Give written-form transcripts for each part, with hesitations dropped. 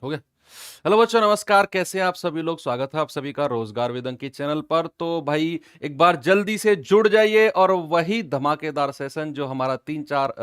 हो गया। हेलो बच्चों, नमस्कार। कैसे हैं आप सभी लोग? स्वागत है आप सभी का रोजगार वेद अंक की चैनल पर। तो भाई एक बार जल्दी से जुड़ जाइए और वही धमाकेदार सेशन जो हमारा 3-4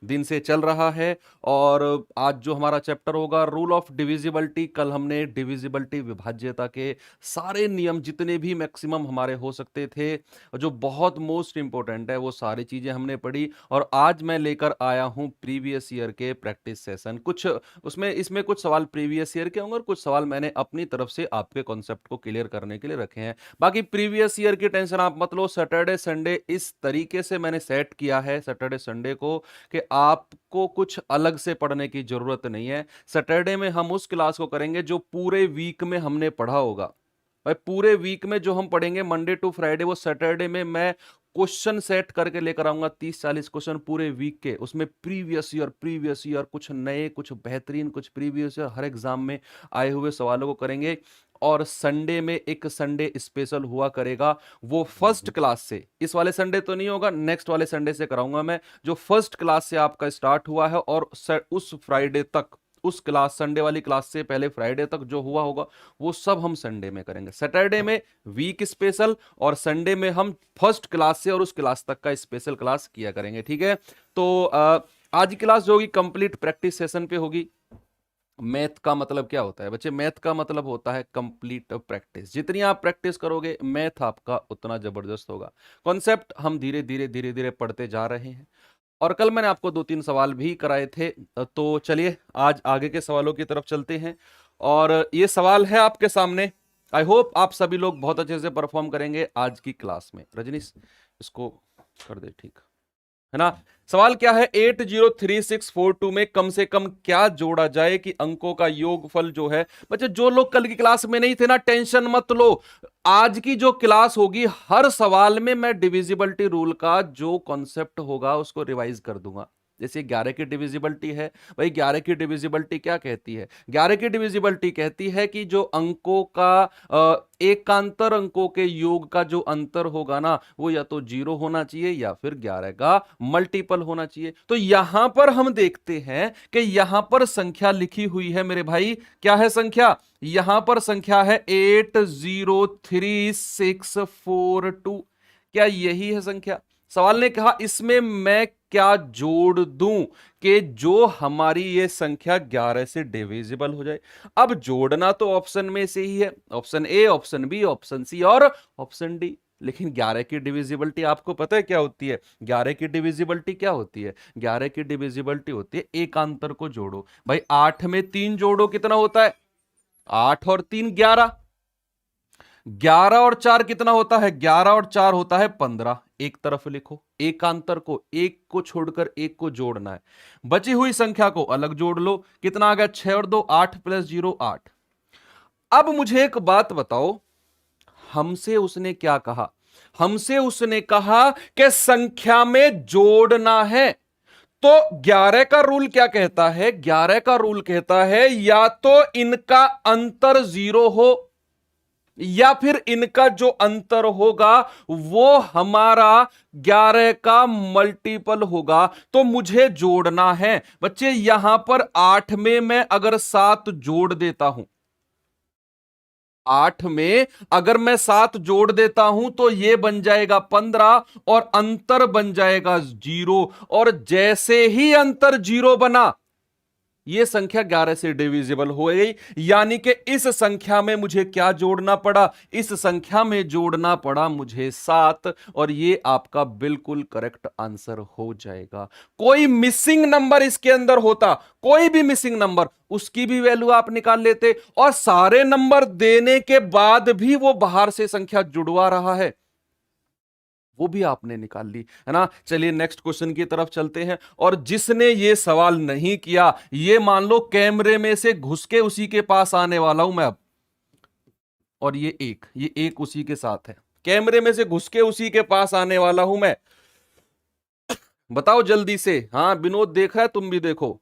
दिन से चल रहा है। और आज जो हमारा चैप्टर होगा रूल ऑफ डिविजिबिलिटी। कल हमने डिविजिबिलिटी विभाज्यता के सारे नियम जितने भी मैक्सिमम हमारे हो सकते थे, जो बहुत मोस्ट इंपॉर्टेंट है, वो सारी चीजें हमने पढ़ी। और आज मैं लेकर आया हूं प्रीवियस ईयर के प्रैक्टिस सेशन। कुछ उसमें इसमें कुछ सवाल प्रीवियस ईयर के होंगे और कुछ सवाल मैंने अपनी तरफ से आपके कॉन्सेप्ट को क्लियर करने के लिए रखे हैं। बाकी प्रीवियस ईयर की टेंशन आप मत लो। सैटरडे संडे इस तरीके से मैंने सेट किया है सैटरडे संडे को कि आपको कुछ अलग से पढ़ने की जरूरत नहीं है। सैटरडे में हम उस क्लास को करेंगे जो पूरे वीक में हमने पढ़ा होगा। भाई पूरे वीक में जो हम पढ़ेंगे मंडे टू फ्राइडे, वो सैटरडे में मैं क्वेश्चन सेट करके लेकर आऊंगा। 30-40 क्वेश्चन पूरे वीक के, उसमें प्रीवियस ईयर कुछ नए, कुछ बेहतरीन, कुछ प्रीवियस ईयर हर एग्जाम में आए हुए सवालों को करेंगे। और संडे में एक संडे स्पेशल हुआ करेगा, वो फर्स्ट क्लास से, इस वाले संडे तो नहीं होगा, नेक्स्ट वाले संडे से कराऊंगा मैं, जो फर्स्ट क्लास से आपका स्टार्ट हुआ है और उस फ्राइडे तक, उस क्लास संडे वाली क्लास से पहले फ्राइडे तक जो हुआ होगा वो सब हम संडे में करेंगे। सैटरडे में वीक स्पेशल और संडे में हम फर्स्ट क्लास से और उस क्लास तक का स्पेशल क्लास किया करेंगे। ठीक है, तो आज की क्लास जो होगी कंप्लीट प्रैक्टिस सेशन पे होगी। मैथ का मतलब क्या होता है बच्चे? मैथ का मतलब होता है कंप्लीट प्रैक्टिस। जितनी आप प्रैक्टिस करोगे मैथ आपका उतना जबरदस्त होगा। कॉन्सेप्ट हम धीरे धीरे धीरे धीरे पढ़ते जा रहे हैं और कल मैंने आपको 2-3 सवाल भी कराए थे। तो चलिए आज आगे के सवालों की तरफ चलते हैं। और ये सवाल है आपके सामने। आई होप आप सभी लोग बहुत अच्छे से परफॉर्म करेंगे आज की क्लास में। रजनीश इसको कर दे, ठीक है ना? सवाल क्या है? 803642 में कम से कम क्या जोड़ा जाए कि अंकों का योगफल जो है। बच्चे जो लोग कल की क्लास में नहीं थे ना, टेंशन मत लो। आज की जो क्लास होगी हर सवाल में मैं डिविजिबिलिटी रूल का जो कॉन्सेप्ट होगा उसको रिवाइज कर दूंगा। जैसे 11 की डिविजिबिलिटी है, भाई 11 की डिविजिबिलिटी क्या कहती है? 11 की डिविजिबिलिटी कहती है कि जो अंकों का एकांतर अंकों के योग का जो अंतर होगा ना, वो या तो 0 होना चाहिए या फिर 11 का मल्टीपल होना चाहिए। तो यहां पर हम देखते हैं कि यहां पर संख्या लिखी हुई है मेरे भाई। क्या है संख्या? यहां पर संख्या है 803642। क्या यही है संख्या? सवाल ने कहा इसमें मैं क्या जोड़ दूं कि जो हमारी ये संख्या 11 से डिविजिबल हो जाए। अब जोड़ना तो ऑप्शन में से ही है, option A, option B, option C और ऑप्शन डी। लेकिन 11 की डिविजिबिलिटी आपको पता है क्या होती है? 11 की डिविजिबिलिटी क्या होती है? 11 की डिविजिबिलिटी होती है एकांतर को जोड़ो। भाई 8 में 3 जोड़ो, कितना होता है? 8 और 3 11। 11 और 4 कितना होता है? 11 और 4 होता है 15। एक तरफ लिखो, एकांतर को, एक को छोड़कर एक को जोड़ना है। बची हुई संख्या को अलग जोड़ लो। कितना आ गया? 6 और 2 8 प्लस 0 8। अब मुझे एक बात बताओ, हमसे उसने क्या कहा? हमसे उसने कहा कि संख्या में जोड़ना है। तो 11 का रूल क्या कहता है? 11 का रूल कहता है या तो इनका अंतर 0 हो या फिर इनका जो अंतर होगा वो हमारा 11 का मल्टीपल होगा। तो मुझे जोड़ना है बच्चे। यहां पर 8 में मैं अगर 7 जोड़ देता हूं, 8 में अगर मैं 7 जोड़ देता हूं तो ये बन जाएगा 15 और अंतर बन जाएगा 0। और जैसे ही अंतर 0 बना, ये संख्या 11 से डिविजिबल हो गई। यानी कि इस संख्या में मुझे क्या जोड़ना पड़ा? इस संख्या में जोड़ना पड़ा मुझे 7। और ये आपका बिल्कुल करेक्ट आंसर हो जाएगा। कोई मिसिंग नंबर इसके अंदर होता, कोई भी मिसिंग नंबर, उसकी भी वैल्यू आप निकाल लेते। और सारे नंबर देने के बाद भी वो बाहर से संख्या जुड़वा रहा है, वो भी आपने निकाल ली, है ना? चलिए नेक्स्ट क्वेश्चन की तरफ चलते हैं। और जिसने ये सवाल नहीं किया, ये मान लो कैमरे में से घुस के उसी के पास आने वाला हूं मैं अब। और ये एक उसी के साथ है, कैमरे में से घुस के उसी के पास आने वाला हूं मैं। बताओ जल्दी से। हाँ विनोद देखा है, तुम भी देखो।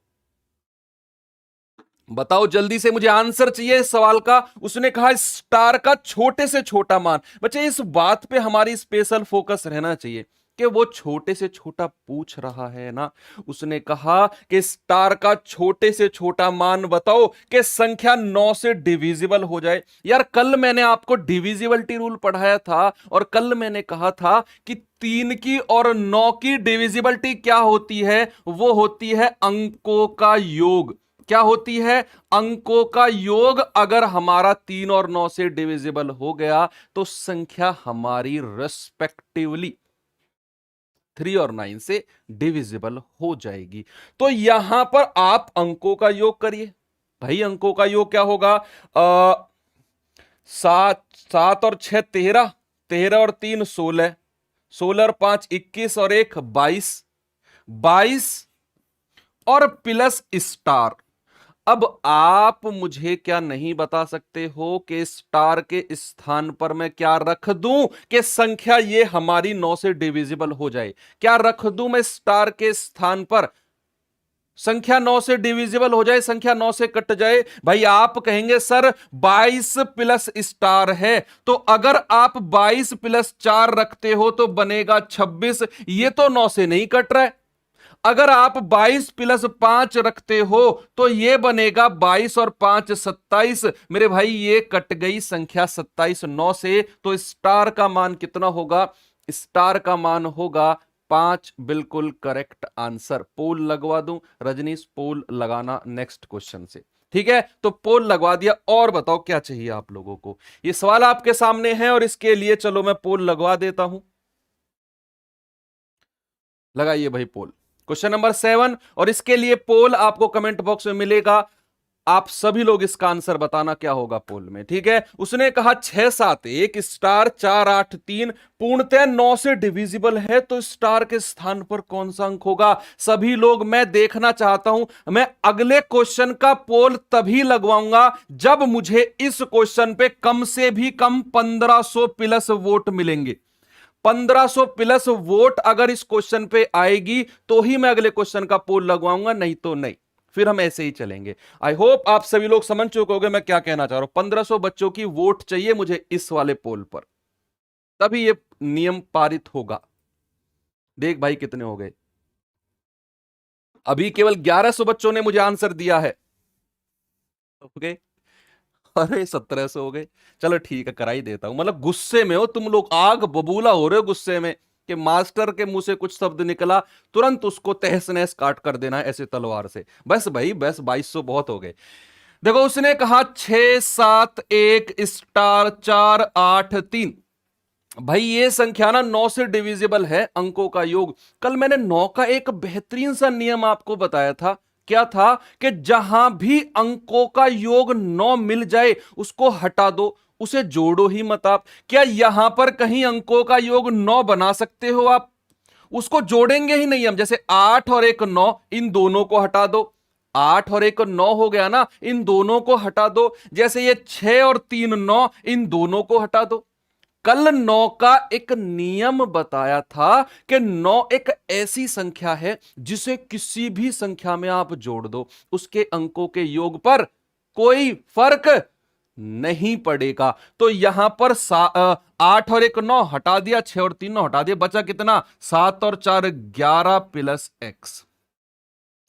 बताओ जल्दी से, मुझे आंसर चाहिए इस सवाल का। उसने कहा स्टार का छोटे से छोटा मान। बच्चे इस बात पे हमारी स्पेशल फोकस रहना चाहिए कि वो छोटे से छोटा पूछ रहा है ना। उसने कहा कि स्टार का छोटे से छोटा मान बताओ कि संख्या 9 से डिविजिबल हो जाए। यार कल मैंने आपको डिविजिबिलिटी रूल पढ़ाया था और कल मैंने कहा था कि 3 की और 9 की डिविजिबिलिटी क्या होती है, वो होती है अंकों का योग। क्या होती है? अंकों का योग। अगर हमारा 3 और 9 से डिविजिबल हो गया तो संख्या हमारी रेस्पेक्टिवली 3 और 9 से डिविजिबल हो जाएगी। तो यहां पर आप अंकों का योग करिए। भाई अंकों का योग क्या होगा? 7 और 6 13, 13 और 3 16, 16 और 5 21 और 1 22, 22 और प्लस स्टार। अब आप मुझे क्या नहीं बता सकते हो कि स्टार के स्थान पर मैं क्या रख दूं कि संख्या ये हमारी 9 से डिविजिबल हो जाए? क्या रख दूं मैं स्टार के स्थान पर? संख्या 9 से डिविजिबल हो जाए, संख्या 9 से कट जाए। भाई आप कहेंगे सर 22 प्लस स्टार है, तो अगर आप 22 प्लस 4 रखते हो तो बनेगा 26। ये तो 9 से नहीं कट रहा है। अगर आप 22 प्लस 5 रखते हो तो यह बनेगा 22 और 5 27। मेरे भाई ये कट गई संख्या 27 9 से। तो स्टार का मान कितना होगा? स्टार का मान होगा 5। बिल्कुल करेक्ट आंसर। पोल लगवा दूं रजनीश? पोल लगाना नेक्स्ट क्वेश्चन से। ठीक है, तो पोल लगवा दिया। और बताओ क्या चाहिए आप लोगों को? ये सवाल आपके सामने है और इसके लिए चलो मैं पोल लगवा देता हूं। लगाइए भाई पोल। क्वेश्चन नंबर 7 और इसके लिए पोल आपको कमेंट बॉक्स में मिलेगा। आप सभी लोग इसका आंसर बताना क्या होगा पोल में। ठीक है, उसने कहा 6 7 1 स्टार 4 8 3 पूर्णतः 9 से डिविजिबल है, तो स्टार के स्थान पर कौन सा अंक होगा? सभी लोग मैं देखना चाहता हूं। मैं अगले क्वेश्चन का पोल तभी लगवाऊंगा जब मुझे इस क्वेश्चन पे कम से भी कम 1500 प्लस वोट मिलेंगे। 1500 प्लस वोट अगर इस क्वेश्चन पे आएगी तो ही मैं अगले क्वेश्चन का पोल लगवाऊंगा, नहीं तो नहीं। फिर हम ऐसे ही चलेंगे। आई होप आप सभी लोग समझ चुके होंगे मैं क्या कहना चाह रहा हूं। 1500 बच्चों की वोट चाहिए मुझे इस वाले पोल पर, तभी ये नियम पारित होगा। देख भाई कितने हो गए। अभी केवल 1100 बच्चों ने मुझे आंसर दिया है। ओके, अरे 1700 हो गए। चलो ठीक है, करा ही देता हूं। मतलब गुस्से में हो तुम लोग, आग बबूला हो रहे हो गुस्से में कि मास्टर के मुंह से कुछ शब्द निकला तुरंत उसको तहस नहस काट कर देना है ऐसे तलवार से। बस भाई बस, 2200 बहुत हो गए। देखो उसने कहा 6 7 1 स्टार 4 8 3। भाई ये संख्या ना 9 से डिविजिबल है, अंकों का योग। कल मैंने 9 का एक बेहतरीन सा नियम आपको बताया था। क्या था? कि जहां भी अंकों का योग 9 मिल जाए उसको हटा दो, उसे जोड़ो ही मत आप। क्या यहां पर कहीं अंकों का योग 9 बना सकते हो आप? उसको जोड़ेंगे ही नहीं हम। जैसे 8 और 1 9, इन दोनों को हटा दो। 8 और 1 9 हो गया ना, इन दोनों को हटा दो। जैसे ये 6 और 3 9, इन दोनों को हटा दो। कल 9 का एक नियम बताया था कि 9 एक ऐसी संख्या है जिसे किसी भी संख्या में आप जोड़ दो, उसके अंकों के योग पर कोई फर्क नहीं पड़ेगा। तो यहां पर 8 और 1 9 हटा दिया, 6 और 3 9 हटा दिया, बचा कितना? 7 और 4 11 प्लस एक्स।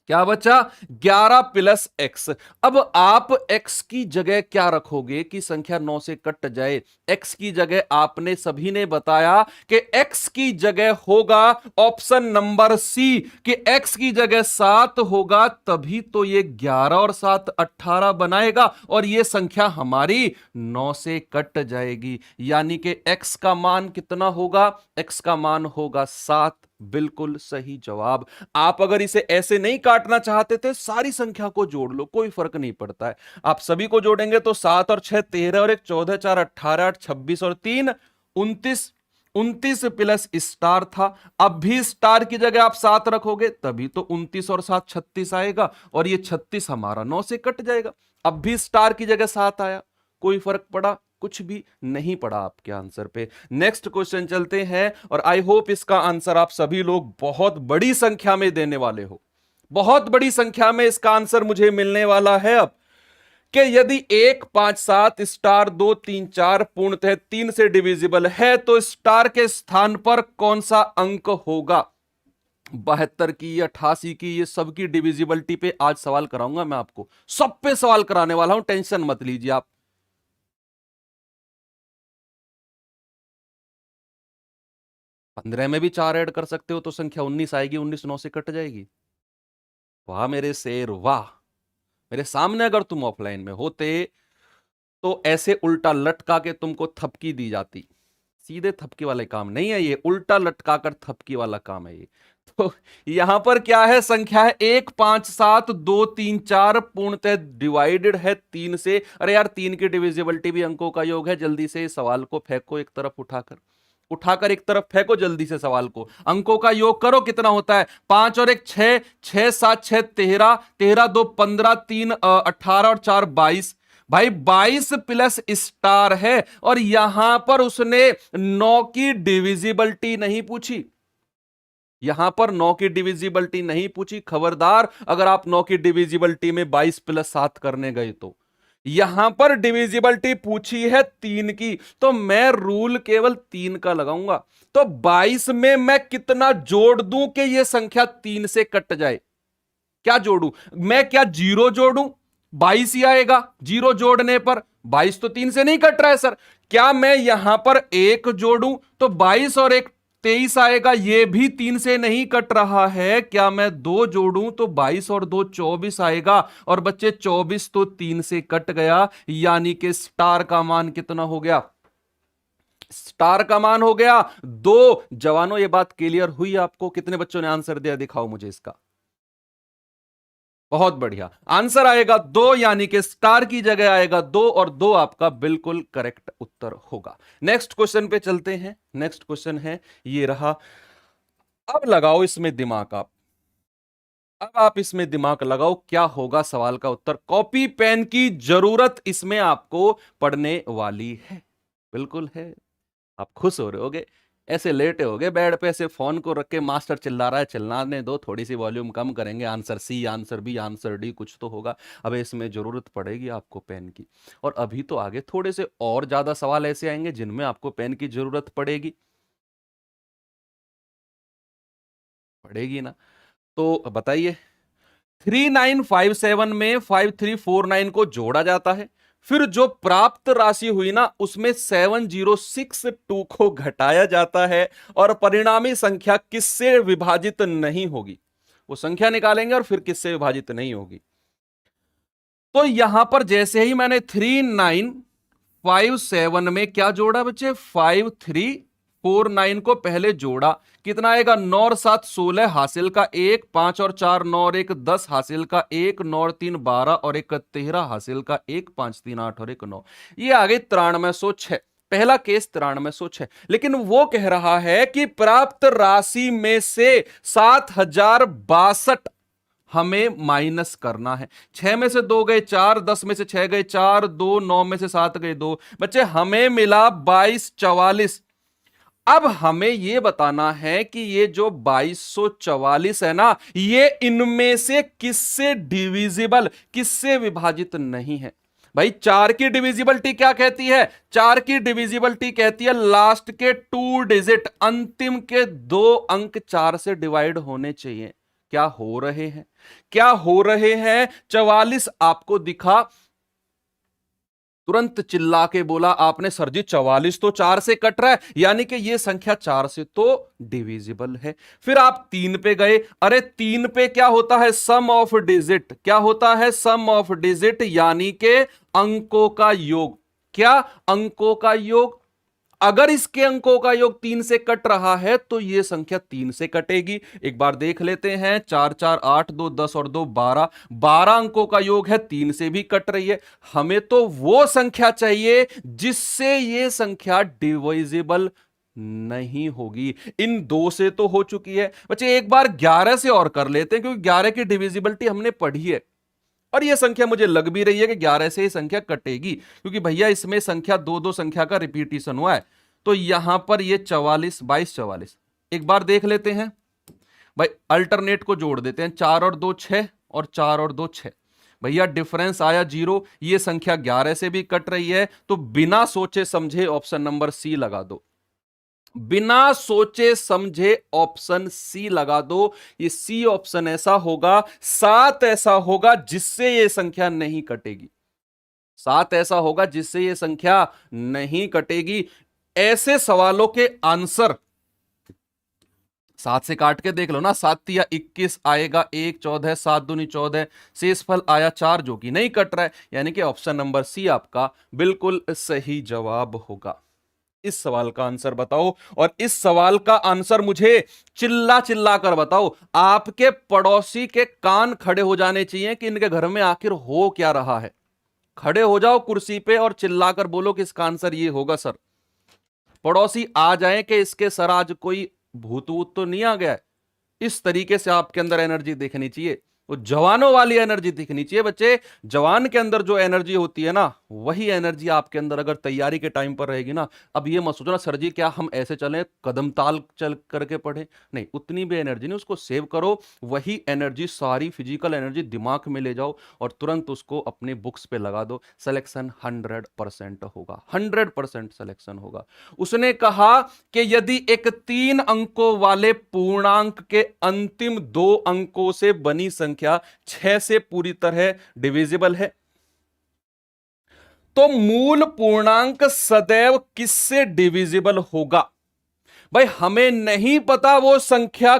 क्या बचा? 11 प्लस एक्स। अब आप x की जगह क्या रखोगे कि संख्या 9 से कट जाए? x की जगह आपने सभी ने बताया कि x की जगह होगा ऑप्शन नंबर सी, कि x की जगह 7 होगा, तभी तो ये 11 और 7 18 बनाएगा और ये संख्या हमारी 9 से कट जाएगी। यानी कि x का मान कितना होगा? x का मान होगा 7। बिल्कुल सही जवाब। आप अगर इसे ऐसे नहीं काटना चाहते थे, सारी संख्या को जोड़ लो, कोई फर्क नहीं पड़ता है। आप सभी को जोड़ेंगे तो 7 और 6 13 और 1 14 4 18 8 26 और 3 29, 29 प्लस स्टार था। अब भी स्टार की जगह आप 7 रखोगे तभी तो 29 और 7 36 आएगा और ये 36 हमारा 9 से कट जाएगा। अब भी स्टार की जगह 7 आया, कोई फर्क पड़ा? कुछ भी नहीं पड़ा आपके आंसर पे। नेक्स्ट क्वेश्चन चलते हैं और आई होप इसका आंसर आप सभी लोग बहुत बड़ी संख्या में देने वाले हो। बहुत बड़ी संख्या में इसका आंसर मुझे मिलने वाला है। अब कि यदि 1 5 7 स्टार 2 3 4 पूर्णतः 3 से डिविजिबल है तो स्टार के स्थान पर कौन सा अंक होगा। 72 की, 88 की, ये सब की डिविजिबिलिटी पे आज सवाल कराऊंगा मैं आपको, सब पे सवाल कराने वाला हूं, टेंशन मत लीजिए आप। 15 में भी 4 ऐड कर सकते हो तो संख्या 19 आएगी, 19 9 से कट जाएगी। वाह मेरे शेर वाह। मेरे सामने अगर तुम ऑफलाइन में होते तो ऐसे उल्टा लटका के तुमको थपकी दी जाती। सीधे थपकी वाले काम नहीं है ये, उल्टा लटका कर थपकी वाला काम है ये। तो यहां पर क्या है, संख्या है 1 5 7 2 3 4 पूर्णतः डिवाइडेड है 3 से। अरे यार 3 की डिविजिबिलिटी भी अंकों का योग है। जल्दी से सवाल को फेंको एक तरफ, उठाकर एक तरफ फेंको जल्दी से सवाल को, अंकों का योग करो कितना होता है। 5 और 1 6, 6 7 6 13, 13 2 15, 3 18 और 4 22। भाई 22 प्लस स्टार है और यहां पर उसने 9 की डिविजिबिलिटी नहीं पूछी। यहां पर 9 की डिविजिबिलिटी नहीं पूछी। खबरदार अगर आप 9 की डिविजिबिलिटी में 22 प्लस 7 करने गए तो। यहां पर डिविजिबिलिटी पूछी है 3 की, तो मैं रूल केवल 3 का लगाऊंगा। तो 22 में मैं कितना जोड़ दूं कि यह संख्या 3 से कट जाए। क्या जोड़ूं मैं, क्या जीरो जोड़ूं, 22 ही आएगा जीरो जोड़ने पर। 22 तो 3 से नहीं कट रहा है सर। क्या मैं यहां पर 1 जोड़ूं तो 22 और 1 23 आएगा, यह भी 3 से नहीं कट रहा है। क्या मैं 2 जोड़ूं तो 22 और 2 24 आएगा, और बच्चे 24 तो 3 से कट गया, यानी कि स्टार का मान कितना हो गया, स्टार का मान हो गया 2। जवानों ये बात क्लियर हुई आपको? कितने बच्चों ने आंसर दिया दिखाओ मुझे इसका। बहुत बढ़िया, आंसर आएगा 2, यानी कि स्टार की जगह आएगा 2 और 2 आपका बिल्कुल करेक्ट उत्तर होगा। नेक्स्ट क्वेश्चन पे चलते हैं। नेक्स्ट क्वेश्चन है ये रहा। अब लगाओ इसमें दिमाग आप, अब आप इसमें दिमाग लगाओ, क्या होगा सवाल का उत्तर। कॉपी पेन की जरूरत इसमें आपको पड़ने वाली है, बिल्कुल है। आप खुश हो रहे होगे, ऐसे लेटे होगे बेड पे, ऐसे फोन को रख के मास्टर चिल्ला रहा है, चिल्लाने दो, थोड़ी सी वॉल्यूम कम करेंगे, answer C, answer B, answer D, कुछ तो होगा। अब इसमें जरूरत पड़ेगी आपको पेन की, और अभी तो आगे थोड़े से और ज्यादा सवाल ऐसे आएंगे जिनमें आपको पेन की जरूरत पड़ेगी, पड़ेगी ना। तो बताइए, 3957 में 5349 को जोड़ा जाता है, फिर जो प्राप्त राशि हुई ना उसमें 7062 को घटाया जाता है, और परिणामी संख्या किससे विभाजित नहीं होगी। वो संख्या निकालेंगे और फिर किससे विभाजित नहीं होगी। तो यहां पर जैसे ही मैंने 3957 में क्या जोड़ा बच्चे, 5349 को पहले जोड़ा, कितना आएगा, 9 और 7 16 हासिल का 1, 5 और 4 9 और 1 10 हासिल का 1, 9 और 3 12 और 1 13 हासिल का 1, 5 3 8 और 1 9। ये आ गई 9306। पहला केस 9306। लेकिन वो कह रहा है कि प्राप्त राशि में से 7062 हमें माइनस करना है। 6 में से 2 गए 4, 10 में से 6 गए 4, 2 9 में से 7 गए 2, बच्चे हमें मिला 2244। अब हमें यह बताना है कि ये जो 2244 है ना, ये इनमें से किससे डिविजिबल, किससे विभाजित नहीं है। भाई 4 की डिविजिबिलिटी क्या कहती है, 4 की डिविजिबिलिटी कहती है लास्ट के 2 डिजिट, अंतिम के 2 अंक 4 से डिवाइड होने चाहिए। क्या हो रहे हैं, क्या हो रहे हैं। 44 आपको दिखा, तुरंत चिल्ला के बोला आपने, सर जी 44 तो 4 से कट रहा है, यानी कि यह संख्या 4 से तो डिविजिबल है। फिर आप 3 पे गए, अरे 3 पे क्या होता है, सम ऑफ डिजिट, क्या होता है, सम ऑफ डिजिट, यानी कि अंकों का योग। क्या, अंकों का योग। अगर इसके अंकों का योग 3 से कट रहा है तो यह संख्या 3 से कटेगी। एक बार देख लेते हैं, 4 4 8 2 10 और 2 12, 12 अंकों का योग है, 3 से भी कट रही है। हमें तो वो संख्या चाहिए जिससे यह संख्या डिविजिबल नहीं होगी। इन 2 से तो हो चुकी है बच्चे, एक बार 11 से और कर लेते हैं, क्योंकि 11 की डिविजिबिलिटी हमने पढ़ी है, और यह संख्या मुझे लग भी रही है कि 11 से ही संख्या कटेगी, क्योंकि भैया इसमें संख्या 2 संख्या का रिपीटिशन हुआ है। तो यहां पर ये 44 22 44, एक बार देख लेते हैं भाई, अल्टरनेट को जोड़ देते हैं, 4 और 2 6 और 4 और 2 6, भैया डिफरेंस आया 0, ये संख्या 11 से भी कट रही है, तो बिना सोचे समझे ऑप्शन नंबर सी लगा दो। बिना सोचे समझे ऑप्शन सी लगा दो। ये सी ऑप्शन ऐसा होगा, 7 ऐसा होगा जिससे ये संख्या नहीं कटेगी। 7 ऐसा होगा जिससे ये संख्या नहीं कटेगी। ऐसे सवालों के आंसर 7 से काट के देख लो ना, 7 या 21 आएगा, 1 14, 7 दूनी 14, शेषफल आया 4 जो कि नहीं कट रहा है, यानी कि ऑप्शन नंबर सी आपका बिल्कुल सही जवाब होगा। इस सवाल का आंसर बताओ, और इस सवाल का आंसर मुझे चिल्ला चिल्ला कर बताओ। आपके पड़ोसी के कान खड़े हो जाने चाहिए कि इनके घर में आखिर हो क्या रहा है। खड़े हो जाओ कुर्सी पे और चिल्लाकर बोलो कि इसका आंसर ये होगा सर। पड़ोसी आ जाए कि इसके सर आज कोई भूत वूत तो नहीं आ गया है। इस तरीके से आपके अंदर एनर्जी दिखनी चाहिए, वो जवानों वाली एनर्जी दिखनी चाहिए बच्चे। जवान के अंदर जो एनर्जी होती है ना, वही एनर्जी आपके अंदर अगर तैयारी के टाइम पर रहेगी ना। अब ये मत सोचो ना सर जी क्या हम ऐसे चलें, कदम ताल चल करके पढ़े, नहीं, उतनी भी एनर्जी नहीं, उसको सेव करो। वही एनर्जी, सारी फिजिकल एनर्जी दिमाग में ले जाओ और तुरंत उसको अपने बुक्स पे लगा दो। सिलेक्शन 100% होगा, 100% सिलेक्शन होगा। उसने कहा कि यदि एक 3 अंकों वाले पूर्णांक के अंतिम 2 अंकों से बनी संख्या 6 से पूरी तरह डिविजिबल है, तो मूल पूर्णांक सदैव किससे डिविजिबल होगा। भाई हमें नहीं पता वो संख्या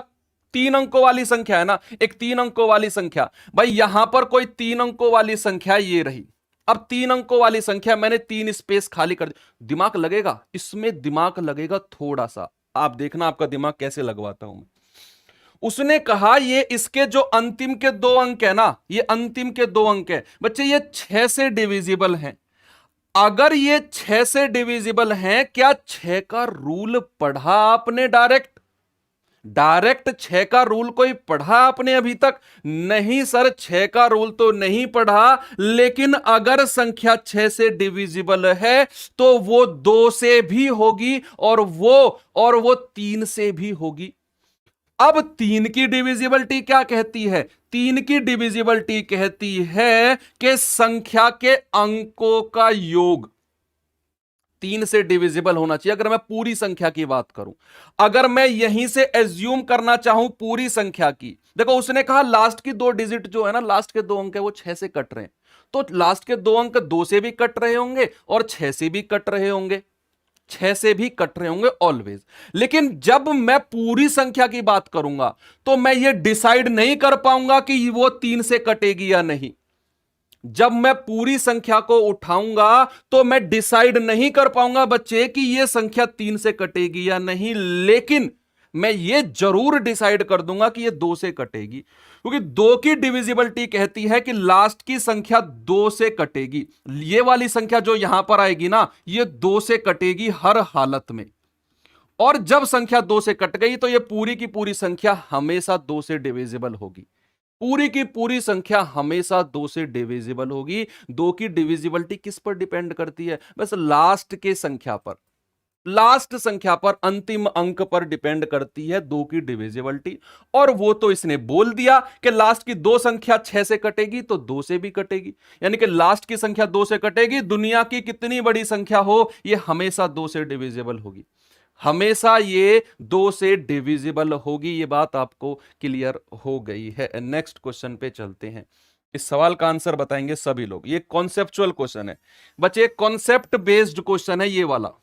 3 अंकों वाली संख्या है ना, एक 3 अंकों वाली संख्या। भाई यहां पर कोई 3 अंकों वाली संख्या ये रही। अब 3 अंकों वाली संख्या, मैंने 3 स्पेस खाली कर दी। दिमाग लगेगा इसमें, दिमाग लगेगा थोड़ा सा। आप देखना आपका दिमाग कैसे लगवाता हूं मैं। उसने कहा ये इसके जो अंतिम के 2 अंक है ना, ये अंतिम के 2 अंक है बच्चे, ये 6 से डिविजिबल हैं। अगर ये 6 से डिविजिबल हैं, क्या 6 का रूल पढ़ा आपने? डायरेक्ट डायरेक्ट 6 का रूल कोई पढ़ा आपने अभी तक? नहीं सर, 6 का रूल तो नहीं पढ़ा, लेकिन अगर संख्या 6 से डिविजिबल है तो वो 2 से भी होगी और वो 3 से भी होगी। अब 3 की डिविजिबिलिटी क्या कहती है? 3 की डिविजिबिलिटी कहती है कि संख्या के अंकों का योग 3 से डिविजिबल होना चाहिए। अगर मैं पूरी संख्या की बात करूं, अगर मैं यहीं से एज्यूम करना चाहूं पूरी संख्या की, देखो उसने कहा लास्ट की 2 डिजिट जो है ना, लास्ट के 2 अंक है वो 6 से कट रहे हैं, तो लास्ट के 2 अंक 2 से भी कट रहे होंगे और 6 से भी कट रहे होंगे, 6 से भी कट रहे होंगे ऑलवेज। लेकिन जब मैं पूरी संख्या की बात करूंगा तो मैं ये डिसाइड नहीं कर पाऊंगा कि वो 3 से कटेगी या नहीं। जब मैं पूरी संख्या को उठाऊंगा तो मैं डिसाइड नहीं कर पाऊंगा बच्चे कि यह संख्या 3 से कटेगी या नहीं, लेकिन मैं ये जरूर डिसाइड कर दूंगा कि ये 2 से कटेगी, क्योंकि 2 की डिविजिबिलिटी कहती है कि लास्ट की संख्या 2 से कटेगी। ये वाली संख्या जो यहां पर आएगी ना, ये 2 से कटेगी हर हालत में। और जब संख्या 2 से कट गई तो ये पूरी की पूरी संख्या हमेशा 2 से डिविजिबल होगी। पूरी की पूरी संख्या हमेशा 2 से डिविजिबल होगी। 2 की डिविजिबिलिटी किस पर डिपेंड करती है? बस लास्ट के संख्या पर, लास्ट संख्या पर, अंतिम अंक पर डिपेंड करती है 2 की डिविजिबिलिटी। और वो तो इसने बोल दिया कि लास्ट की 2 संख्या 6 से कटेगी तो 2 से भी कटेगी, यानी कि लास्ट की संख्या 2 से कटेगी, दुनिया की कितनी बड़ी संख्या हो ये हमेशा 2 से डिविजिबल होगी, हमेशा ये 2 से डिविजिबल होगी। ये बात आपको क्लियर हो गई है। नेक्स्ट क्वेश्चन पे चलते हैं। इस सवाल का आंसर बताएंगे सभी लोग। ये कॉन्सेप्चुअल क्वेश्चन है बच्चे, कॉन्सेप्ट बेस्ड क्वेश्चन है ये वाला।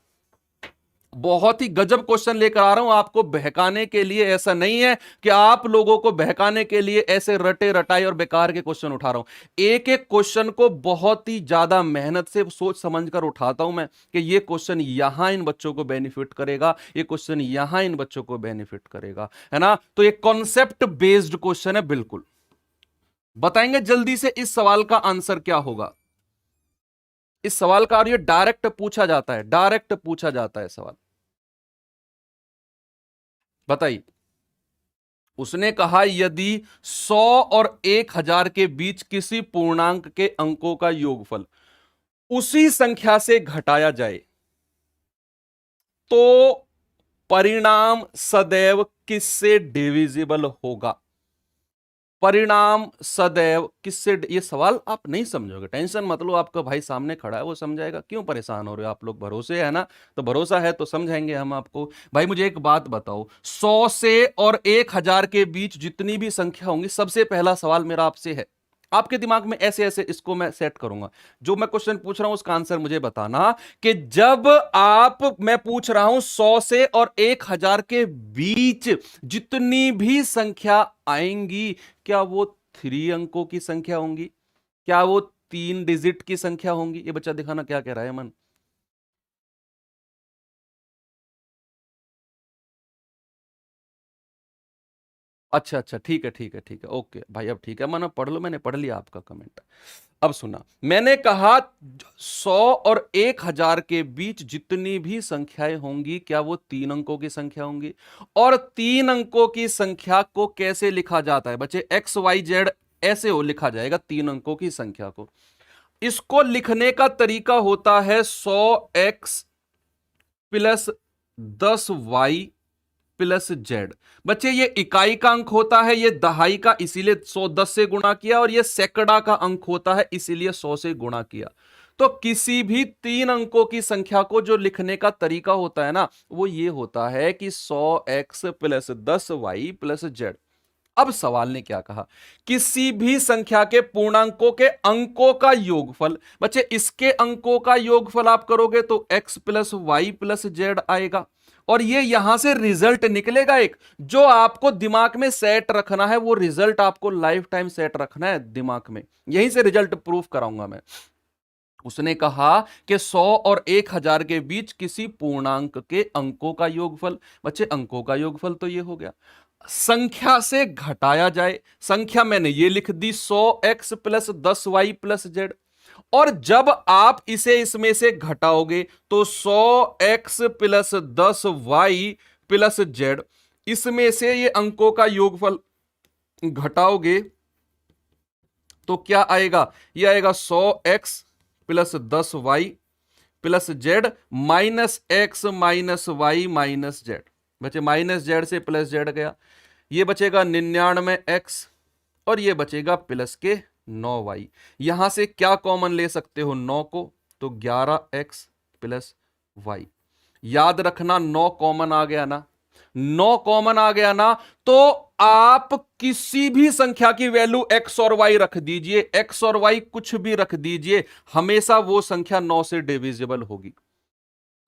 बहुत ही गजब क्वेश्चन लेकर आ रहा हूं आपको बहकाने के लिए। ऐसा नहीं है कि आप लोगों को बहकाने के लिए ऐसे रटे रटाई और बेकार के क्वेश्चन उठा रहा हूं। एक एक क्वेश्चन को बहुत ही ज्यादा मेहनत से सोच समझ कर उठाता हूं मैं कि ये क्वेश्चन यहां इन बच्चों को बेनिफिट करेगा, ये क्वेश्चन यहां इन बच्चों को बेनिफिट करेगा, है ना। तो ये कॉन्सेप्ट बेस्ड क्वेश्चन है बिल्कुल। बताएंगे जल्दी से इस सवाल का आंसर क्या होगा। इस सवाल का, और ये डायरेक्ट पूछा जाता है, डायरेक्ट पूछा जाता है सवाल। बताइए। उसने कहा यदि 100 और 1000 के बीच किसी पूर्णांक के अंकों का योगफल उसी संख्या से घटाया जाए तो परिणाम सदैव किससे डिविजिबल होगा। परिणाम सदैव किससे, ये सवाल आप नहीं समझोगे, टेंशन मत लो, आपका भाई सामने खड़ा है वो समझाएगा, क्यों परेशान हो रहे हो आप लोग, भरोसे है ना, तो भरोसा है तो समझाएंगे हम आपको। भाई मुझे एक बात बताओ, 100 से और 1000 के बीच जितनी भी संख्या होंगी, सबसे पहला सवाल मेरा आपसे है, आपके दिमाग में ऐसे ऐसे इसको मैं सेट करूंगा, जो मैं क्वेश्चन पूछ रहा हूं उसका आंसर मुझे बताना, कि जब आप, मैं पूछ रहा हूं 100 से और 1000 के बीच जितनी भी संख्या आएंगी, क्या वो 3 अंकों की संख्या होंगी, क्या वो 3 डिजिट की संख्या होंगी? ये बच्चा दिखाना क्या कह रहा है मन। अच्छा अच्छा, ठीक है ठीक है ठीक है, ओके भाई, अब ठीक है मन, अब पढ़ लो, मैंने पढ़ लिया आपका कमेंट। अब सुना, मैंने कहा 100 और 1000 के बीच जितनी भी संख्याएं होंगी, क्या वो 3 अंकों की संख्या होंगी? और 3 अंकों की संख्या को कैसे लिखा जाता है बच्चे? एक्स वाई जेड ऐसे हो लिखा जाएगा 3 अंकों की संख्या को। इसको लिखने का तरीका होता है 100x plus 10y plus Z. बच्चे ये इकाई का अंक होता है, ये दहाई का, इसीलिए 110 से गुणा किया, और ये सैकड़ा का अंक होता है, इसीलिए 100 से गुणा किया। तो किसी भी 3 अंकों की संख्या को जो लिखने का तरीका होता है ना, वो ये होता है कि 100x plus 10y plus Z. अब सवाल ने क्या कहा, किसी भी संख्या के पूर्णांकों के अंकों का योगफल। बच्चे इसके अंकों का योगफल आप करोगे तो x plus Y plus Z आएगा, और ये यहां से रिजल्ट निकलेगा एक, जो आपको दिमाग में सेट रखना है, वो रिजल्ट आपको लाइफ टाइम सेट रखना है दिमाग में, यहीं से रिजल्ट प्रूफ कराऊंगा मैं। उसने कहा कि 100 और 1000 के बीच किसी पूर्णांक के अंकों का योगफल। बच्चे अंकों का योगफल तो ये हो गया, संख्या से घटाया जाए, संख्या मैंने ये लिख दी 100x plus 10y plus Z, और जब आप इसे इसमें से घटाओगे तो 100x plus 10y plus Z, इसमें से ये अंकों का योगफल घटाओगे तो क्या आएगा? ये आएगा 100x plus 10y plus Z minus X minus Y minus Z. बचे माइनस जेड से प्लस जेड गया, ये बचेगा 99x, और ये बचेगा प्लस के 9y। यहां से क्या कॉमन ले सकते हो 9 को, तो 11x प्लस वाई। याद रखना 9 कॉमन आ गया ना, 9 कॉमन आ गया ना, तो आप किसी भी संख्या की वैल्यू x और y रख दीजिए, x और y कुछ भी रख दीजिए, हमेशा वो संख्या 9 से डिविजिबल होगी,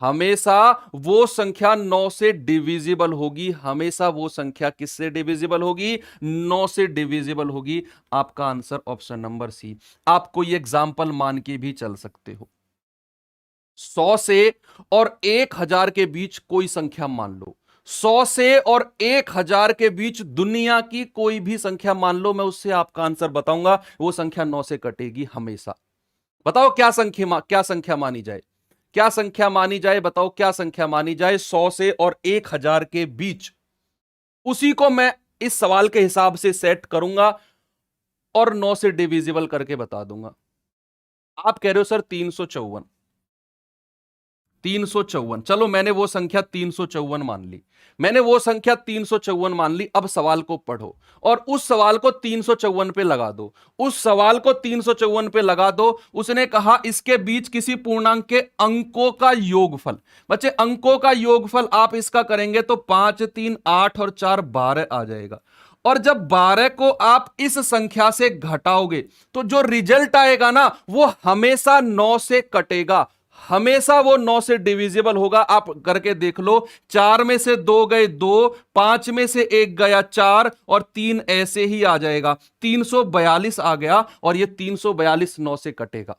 हमेशा वो संख्या 9 से डिविजिबल होगी, हमेशा वो संख्या किससे डिविजिबल होगी? 9 से डिविजिबल होगी। आपका आंसर ऑप्शन नंबर सी। आप कोई एग्जाम्पल मान के भी चल सकते हो, 100 से और 1000 के बीच कोई संख्या मान लो, 100 से और 1000 के बीच दुनिया की कोई भी संख्या मान लो, मैं उससे आपका आंसर बताऊंगा, वो संख्या 9 से कटेगी हमेशा। बताओ क्या संख्या मानी जाए, क्या संख्या मानी जाए, बताओ क्या संख्या मानी जाए 100 से और 1000 के बीच? उसी को मैं इस सवाल के हिसाब से सेट करूंगा और 9 से डिविजिबल करके बता दूंगा। आप कह रहे हो सर 354, 354, चलो मैंने वो संख्या 354 मान ली, मैंने वो संख्या 354 मान ली। अब सवाल को पढ़ो और उस सवाल को 354 पे लगा दो, उस सवाल को 354 पे लगा दो। उसने कहा इसके बीच किसी पूर्णांक के अंकों का योगफल। बच्चे अंकों का योगफल आप इसका करेंगे तो 5 3 8 और 4 12 आ जाएगा, और जब 12 को आप इस संख्या से घटाओगे तो जो रिजल्ट आएगा ना, वो हमेशा 9 से कटेगा, हमेशा वो 9 से डिविजिबल होगा। आप करके देख लो, 4 में से 2 गए 2, 5 में से 1 गया 4, और 3 ऐसे ही आ जाएगा, 342 आ गया, और ये 342 9 से कटेगा,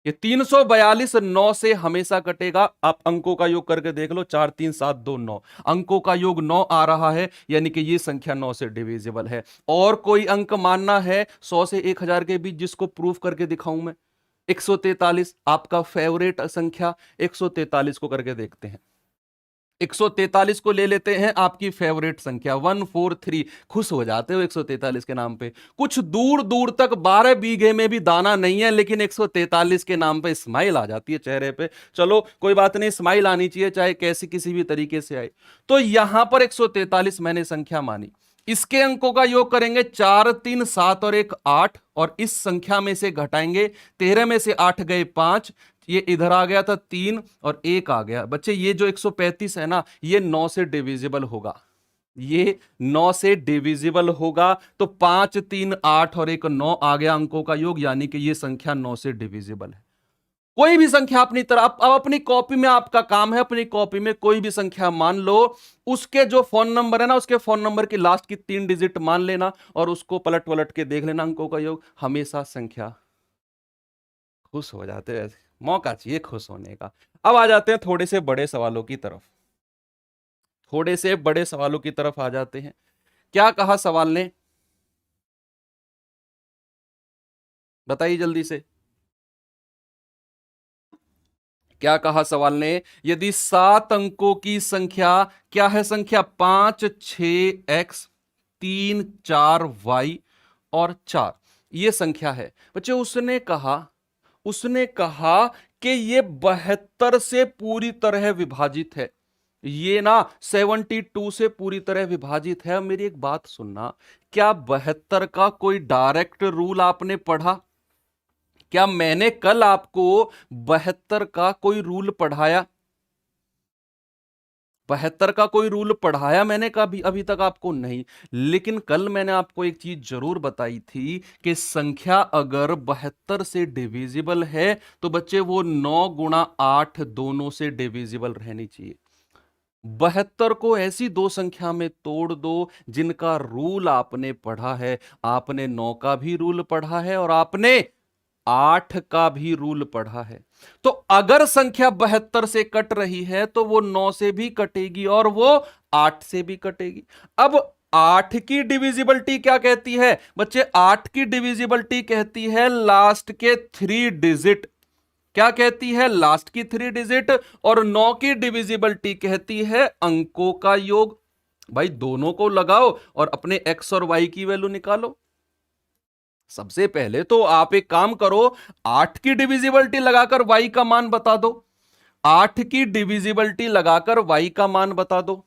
ये 342 9 से हमेशा कटेगा। आप अंकों का योग करके देख लो, 4 3 7 2 9, अंकों का योग 9 आ रहा है, यानी कि ये संख्या 9 से डिविजिबल है। और कोई अंक मानना है 100 से 1000 के बीच जिसको प्रूफ करके दिखाऊं मैं? 143, आपका फेवरेट संख्या, 143 को करके देखते हैं। 143 को ले लेते हैं आपकी फेवरेट संख्या 143। खुश हो जाते हो 143 के नाम पे, कुछ दूर दूर तक 12 बीघे में भी दाना नहीं है, लेकिन 143 के नाम पे स्माइल आ जाती है चेहरे पे। चलो कोई बात नहीं, स्माइल आनी चाहिए चाहे कैसी किसी भी तरीके से आए। तो यहां पर 143 मैंने संख्या मानी, इसके अंकों का योग करेंगे 4 3 7 और 1 8, और इस संख्या में से घटाएंगे 13 में से 8 गए 5, ये इधर आ गया था 3 और 1 आ गया। बच्चे ये जो 135 है ना, ये 9 से डिविजिबल होगा, ये 9 से डिविजिबल होगा। तो 5 3 8 और 1 9 आ गया अंकों का योग, यानी कि ये संख्या 9 से डिविजिबल है। कोई भी संख्या अपनी तरफ, अब अपनी कॉपी में आपका काम है, अपनी कॉपी में कोई भी संख्या मान लो, उसके जो फोन नंबर है ना, उसके फोन नंबर की लास्ट की 3 डिजिट मान लेना और उसको पलट पलट के देख लेना अंकों का योग, हमेशा संख्या, खुश हो जाते हैं। मौका चाहिए खुश होने का। अब आ जाते हैं थोड़े से बड़े सवालों की तरफ, थोड़े से बड़े सवालों की तरफ आ जाते हैं। क्या कहा सवाल ने, बताइए जल्दी से, क्या कहा सवाल ने? यदि 7 अंकों की संख्या, क्या है संख्या, 5 6 एक्स 3 4 वाई और 4, ये संख्या है बच्चे। उसने कहा कि ये 72 से पूरी तरह विभाजित है, ये ना 72 से पूरी तरह विभाजित है। मेरी एक बात सुनना, क्या 72 का कोई डायरेक्ट रूल आपने पढ़ा? क्या मैंने कल आपको 72 का कोई रूल पढ़ाया? 72 का कोई रूल पढ़ाया मैंने कभी? अभी तक आपको नहीं। लेकिन कल मैंने आपको एक चीज जरूर बताई थी कि संख्या अगर 72 से डिविजिबल है तो बच्चे वो 9 गुणा 8 दोनों से डिविजिबल रहनी चाहिए। 72 को ऐसी दो संख्या में तोड़ दो जिनका रूल आपने पढ़ा है। आपने 9 का भी रूल पढ़ा है और आपने 8 का भी रूल पढ़ा है। तो अगर संख्या 72 से कट रही है तो वो 9 से भी कटेगी और वो 8 से भी कटेगी। अब 8 की डिविजिबिलिटी क्या कहती है बच्चे? 8 की डिविजिबिलिटी कहती है लास्ट के 3 डिजिट। क्या कहती है? लास्ट की 3 डिजिट। और 9 की डिविजिबिलिटी कहती है अंकों का योग। भाई दोनों को लगाओ और अपने x और y की वैल्यू निकालो। सबसे पहले तो आप एक काम करो, 8 की डिविजिबिलिटी लगाकर y का मान बता दो। 8 की डिविजिबिलिटी लगाकर y का मान बता दो।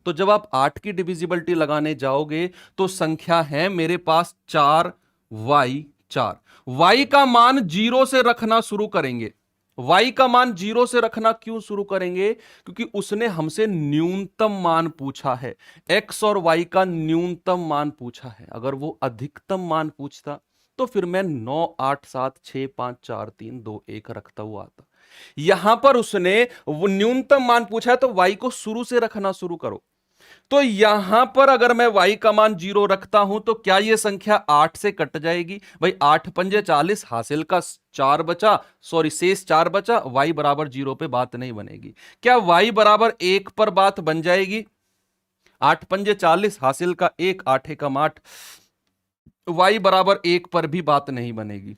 तो जब आप 8 की डिविजिबिलिटी लगाने जाओगे तो संख्या है मेरे पास 4y4। y का मान 0 से रखना शुरू करेंगे। y का मान 0 से रखना क्यों शुरू करेंगे? क्योंकि उसने हमसे न्यूनतम मान पूछा है, x और y का न्यूनतम मान पूछा है। अगर वो अधिकतम मान पूछता तो फिर मैं 9 8 7 6 5 4 3 2 1 रखता हुआ आता। यहां पर उसने वो न्यूनतम मान पूछा है तो y को शुरू से रखना शुरू करो। तो यहां पर अगर मैं y का मान 0 रखता हूं तो क्या यह संख्या 8 से कट जाएगी? भाई 8 पंजे 40, हासिल का 4 बचा, सॉरी शेष 4 बचा, y बराबर 0 पे बात नहीं बनेगी। क्या y बराबर 1 पर बात बन जाएगी? 8 पंजे 40, हासिल का 1, 8 एकम 8, y बराबर 1 पर भी बात नहीं बनेगी।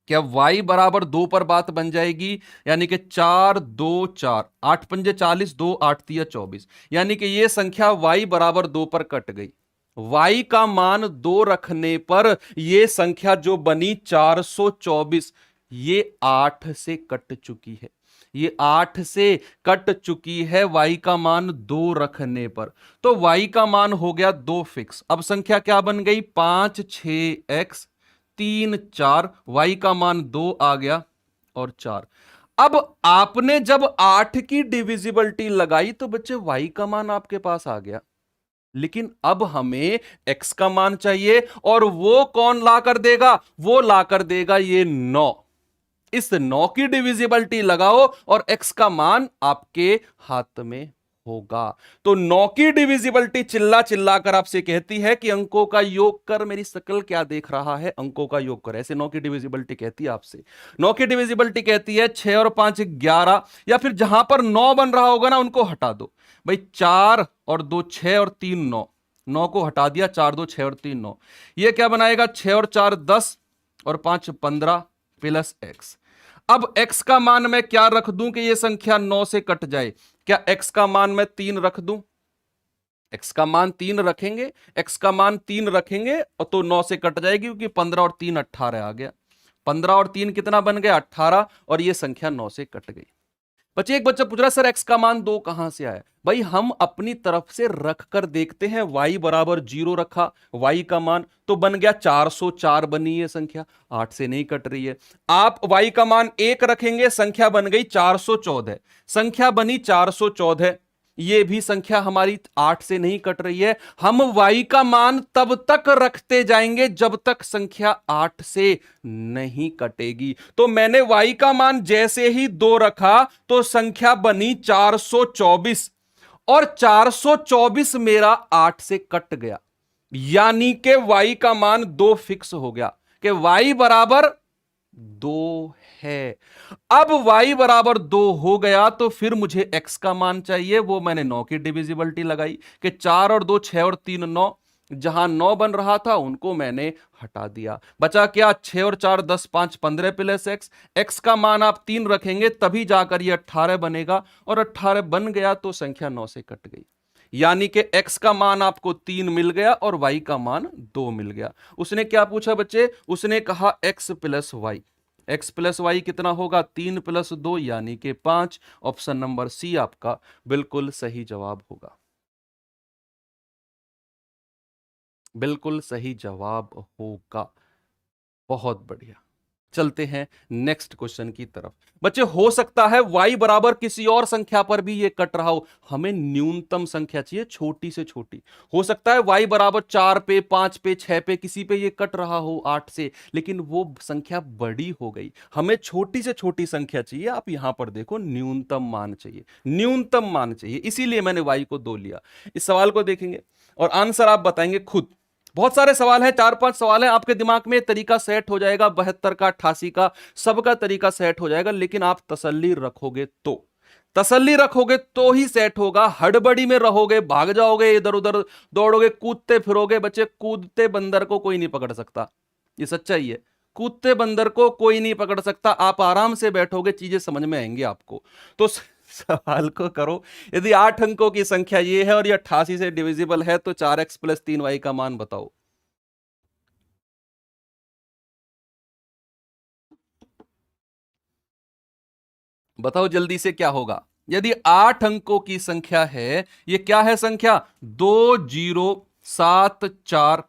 क्या y बराबर 2 पर बात बन जाएगी? यानी कि 4 2 4, 8 पंजे 40, 2 8 तिया 24, यानी कि यह संख्या y बराबर 2 पर कट गई। y का मान 2 रखने पर यह संख्या जो बनी 424, ये 8 से कट चुकी है। ये 8 से कट चुकी है y का मान 2 रखने पर। तो y का मान हो गया 2 फिक्स। अब संख्या क्या बन गई? 5 6x 3 4, y का मान 2 आ गया और 4। अब आपने जब 8 की डिविजिबिलिटी लगाई तो बच्चे y का मान आपके पास आ गया, लेकिन अब हमें x का मान चाहिए और वो कौन ला कर देगा? वो ला कर देगा ये 9। इस 9 की डिविजिबिलिटी लगाओ और x का मान आपके हाथ में होगा। तो 9 की डिविजिबिलिटी चिल्ला चिल्ला कर आपसे कहती है कि अंकों का योग कर। मेरी शक्ल क्या देख रहा है? अंकों का योग कर। ऐसे 9 की डिविजिबिलिटी कहती है आपसे। 9 की डिविजिबिलिटी कहती है 6 और 5 11, या फिर जहां पर 9 बन रहा होगा ना उनको हटा दो। भाई 4 और 2 6 और 3 9, 9 को हटा दिया, 4 2 6 और 3 9। यह क्या बनाएगा? 6 और 4 10 और 5 15 प्लस x। अब x का मान मैं क्या रख दूं कि यह संख्या 9 से कट जाए? क्या x का मान मैं 3 रख दूं? x का मान 3 रखेंगे, x का मान 3 रखेंगे और तो 9 से कट जाएगी, क्योंकि 15 और 3 18 आ गया। 15 और 3 कितना बन गया? 18, और यह संख्या 9 से कट गई। बच्चे एक बच्चा पूछ रहा है सर x का मान 2 कहां से आया? भाई हम अपनी तरफ से रख कर देखते हैं, y बराबर 0 रखा, y का मान तो बन गया 404 बनी ये संख्या, 8 से नहीं कट रही है। आप y का मान 1 रखेंगे, संख्या बन गई 414, संख्या बनी 414, ये भी संख्या हमारी 8 से नहीं कट रही है। हम y का मान तब तक रखते जाएंगे जब तक संख्या 8 से नहीं कटेगी। तो मैंने y का मान जैसे ही 2 रखा तो संख्या बनी 424, और 424 मेरा 8 से कट गया, यानी कि y का मान 2 फिक्स हो गया कि y बराबर 2 है। अब y बराबर 2 हो गया तो फिर मुझे x का मान चाहिए, वो मैंने 9 की डिविजिबिलिटी लगाई कि 4 और 2 6 और 3 9, जहां 9 बन रहा था उनको मैंने हटा दिया, बचा क्या 6 और 4 10 5 15 प्लस x, x का मान आप 3 रखेंगे तभी जाकर ये 18 बनेगा, और 18 बन गया तो संख्या 9 से कट गई, यानी कि x का मान आपको 3 मिल गया और y का मान 2 मिल गया। उसने क्या पूछा बच्चे? उसने कहा x plus Y, x plus Y कितना होगा? 3 प्लस 2 यानी कि 5। ऑप्शन नंबर सी आपका बिल्कुल सही जवाब होगा, बिल्कुल सही जवाब होगा। बहुत बढ़िया, चलते हैं नेक्स्ट क्वेश्चन की तरफ। बच्चे हो सकता है y बराबर किसी और संख्या पर भी ये कट रहा हो, हमें न्यूनतम संख्या चाहिए, छोटी से छोटी। हो सकता है y बराबर 4 पे 5 पे 6 पे किसी पे ये कट रहा हो 8 से, लेकिन वो संख्या बड़ी हो गई, हमें छोटी से छोटी संख्या चाहिए। आप यहां पर देखो न्यूनतम मान चाहिए, न्यूनतम मान चाहिए, इसीलिए मैंने y को 2 लिया। इस सवाल को देखेंगे और आंसर आप बताएंगे खुद। बहुत सारे सवाल हैं, 4-5 सवाल हैं, आपके दिमाग में तरीका सेट हो जाएगा, 72 का 88 का सबका तरीका सेट हो जाएगा, लेकिन आप तसल्ली रखोगे तो, तसल्ली रखोगे तो ही सेट होगा। हड़बड़ी में रहोगे, भाग जाओगे, इधर उधर दौड़ोगे, कूदते फिरोगे। बच्चे कूदते बंदर को कोई नहीं पकड़ सकता, ये सच्चाई है, कूदते बंदर को कोई नहीं पकड़ सकता। आप आराम से बैठोगे, चीजें समझ में आएंगी आपको। तो सवाल को करो, यदि 8 अंकों की संख्या ये है और ये 88 से डिविजिबल है तो 4x प्लस 3y का मान बताओ। बताओ जल्दी से क्या होगा? यदि 8 अंकों की संख्या है, ये क्या है संख्या? 2074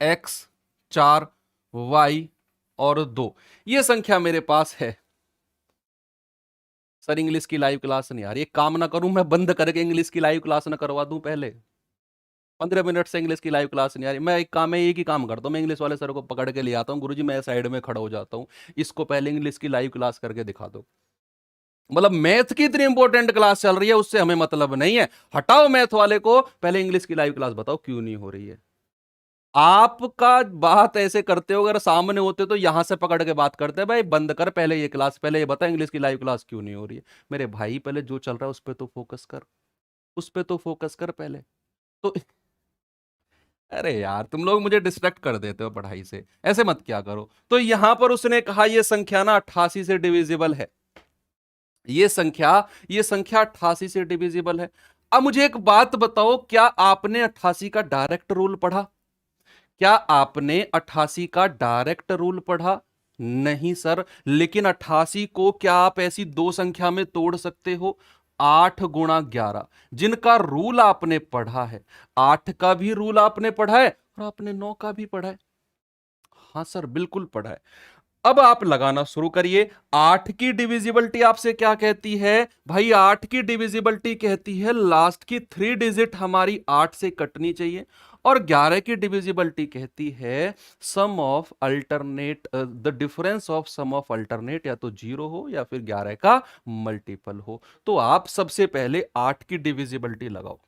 x 4y और 2, ये संख्या मेरे पास है। सर इंग्लिश की लाइव क्लास नहीं आ रही, एक काम ना करूं मैं, बंद करके इंग्लिश की लाइव क्लास ना करवा दूं पहले? 15 मिनट से इंग्लिश की लाइव क्लास नहीं आ रही। मैं एक ही काम करता हूं, मैं इंग्लिश वाले सर को पकड़ के ले आता हूं, गुरुजी मैं साइड में खड़ा हो जाता हूं, इसको पहले इंग्लिश की लाइव क्लास करके दिखा दो। मतलब मैथ की इतनी इंपॉर्टेंट क्लास चल रही है, उससे हमें मतलब नहीं है, हटाओ मैथ वाले को, पहले इंग्लिश की लाइव क्लास बताओ क्यों नहीं हो रही है। आपका बात ऐसे करते हो, अगर सामने होते तो यहां से पकड़ के बात करते, भाई बंद कर पहले ये क्लास, पहले ये बता इंग्लिश की लाइव क्लास क्यों नहीं हो रही है। मेरे भाई पहले जो चल रहा है उस पर तो फोकस कर, उस पर तो फोकस कर पहले तो। अरे यार तुम लोग मुझे डिस्ट्रैक्ट कर देते हो पढ़ाई से, ऐसे मत क्या करो। तो यहां पर उसने कहा ये संख्या ना 88 से डिविजिबल है, ये संख्या 88 से डिविजिबल है। अब मुझे एक बात बताओ, क्या आपने 88 का डायरेक्ट रूल पढ़ा? क्या आपने 88 का डायरेक्ट रूल पढ़ा? नहीं सर, लेकिन 88 को क्या आप ऐसी दो संख्या में तोड़ सकते हो? 8 गुणा 11, जिनका रूल आपने पढ़ा है, 8 का भी रूल आपने पढ़ा है और आपने 9 का भी पढ़ा है। हाँ सर बिल्कुल पढ़ा है। अब आप लगाना शुरू करिए। 8 की डिविजिबिलिटी आपसे क्या कहती है भाई? 8 की डिविजिबिलिटी कहती है लास्ट की 3 डिजिट हमारी 8 से कटनी चाहिए, और 11 की डिविजिबिलिटी कहती है sum of alternate, the difference of sum of alternate या तो 0 हो या फिर 11 का मल्टीपल हो। तो आप सबसे पहले 8 की डिविजिबिलिटी लगाओ,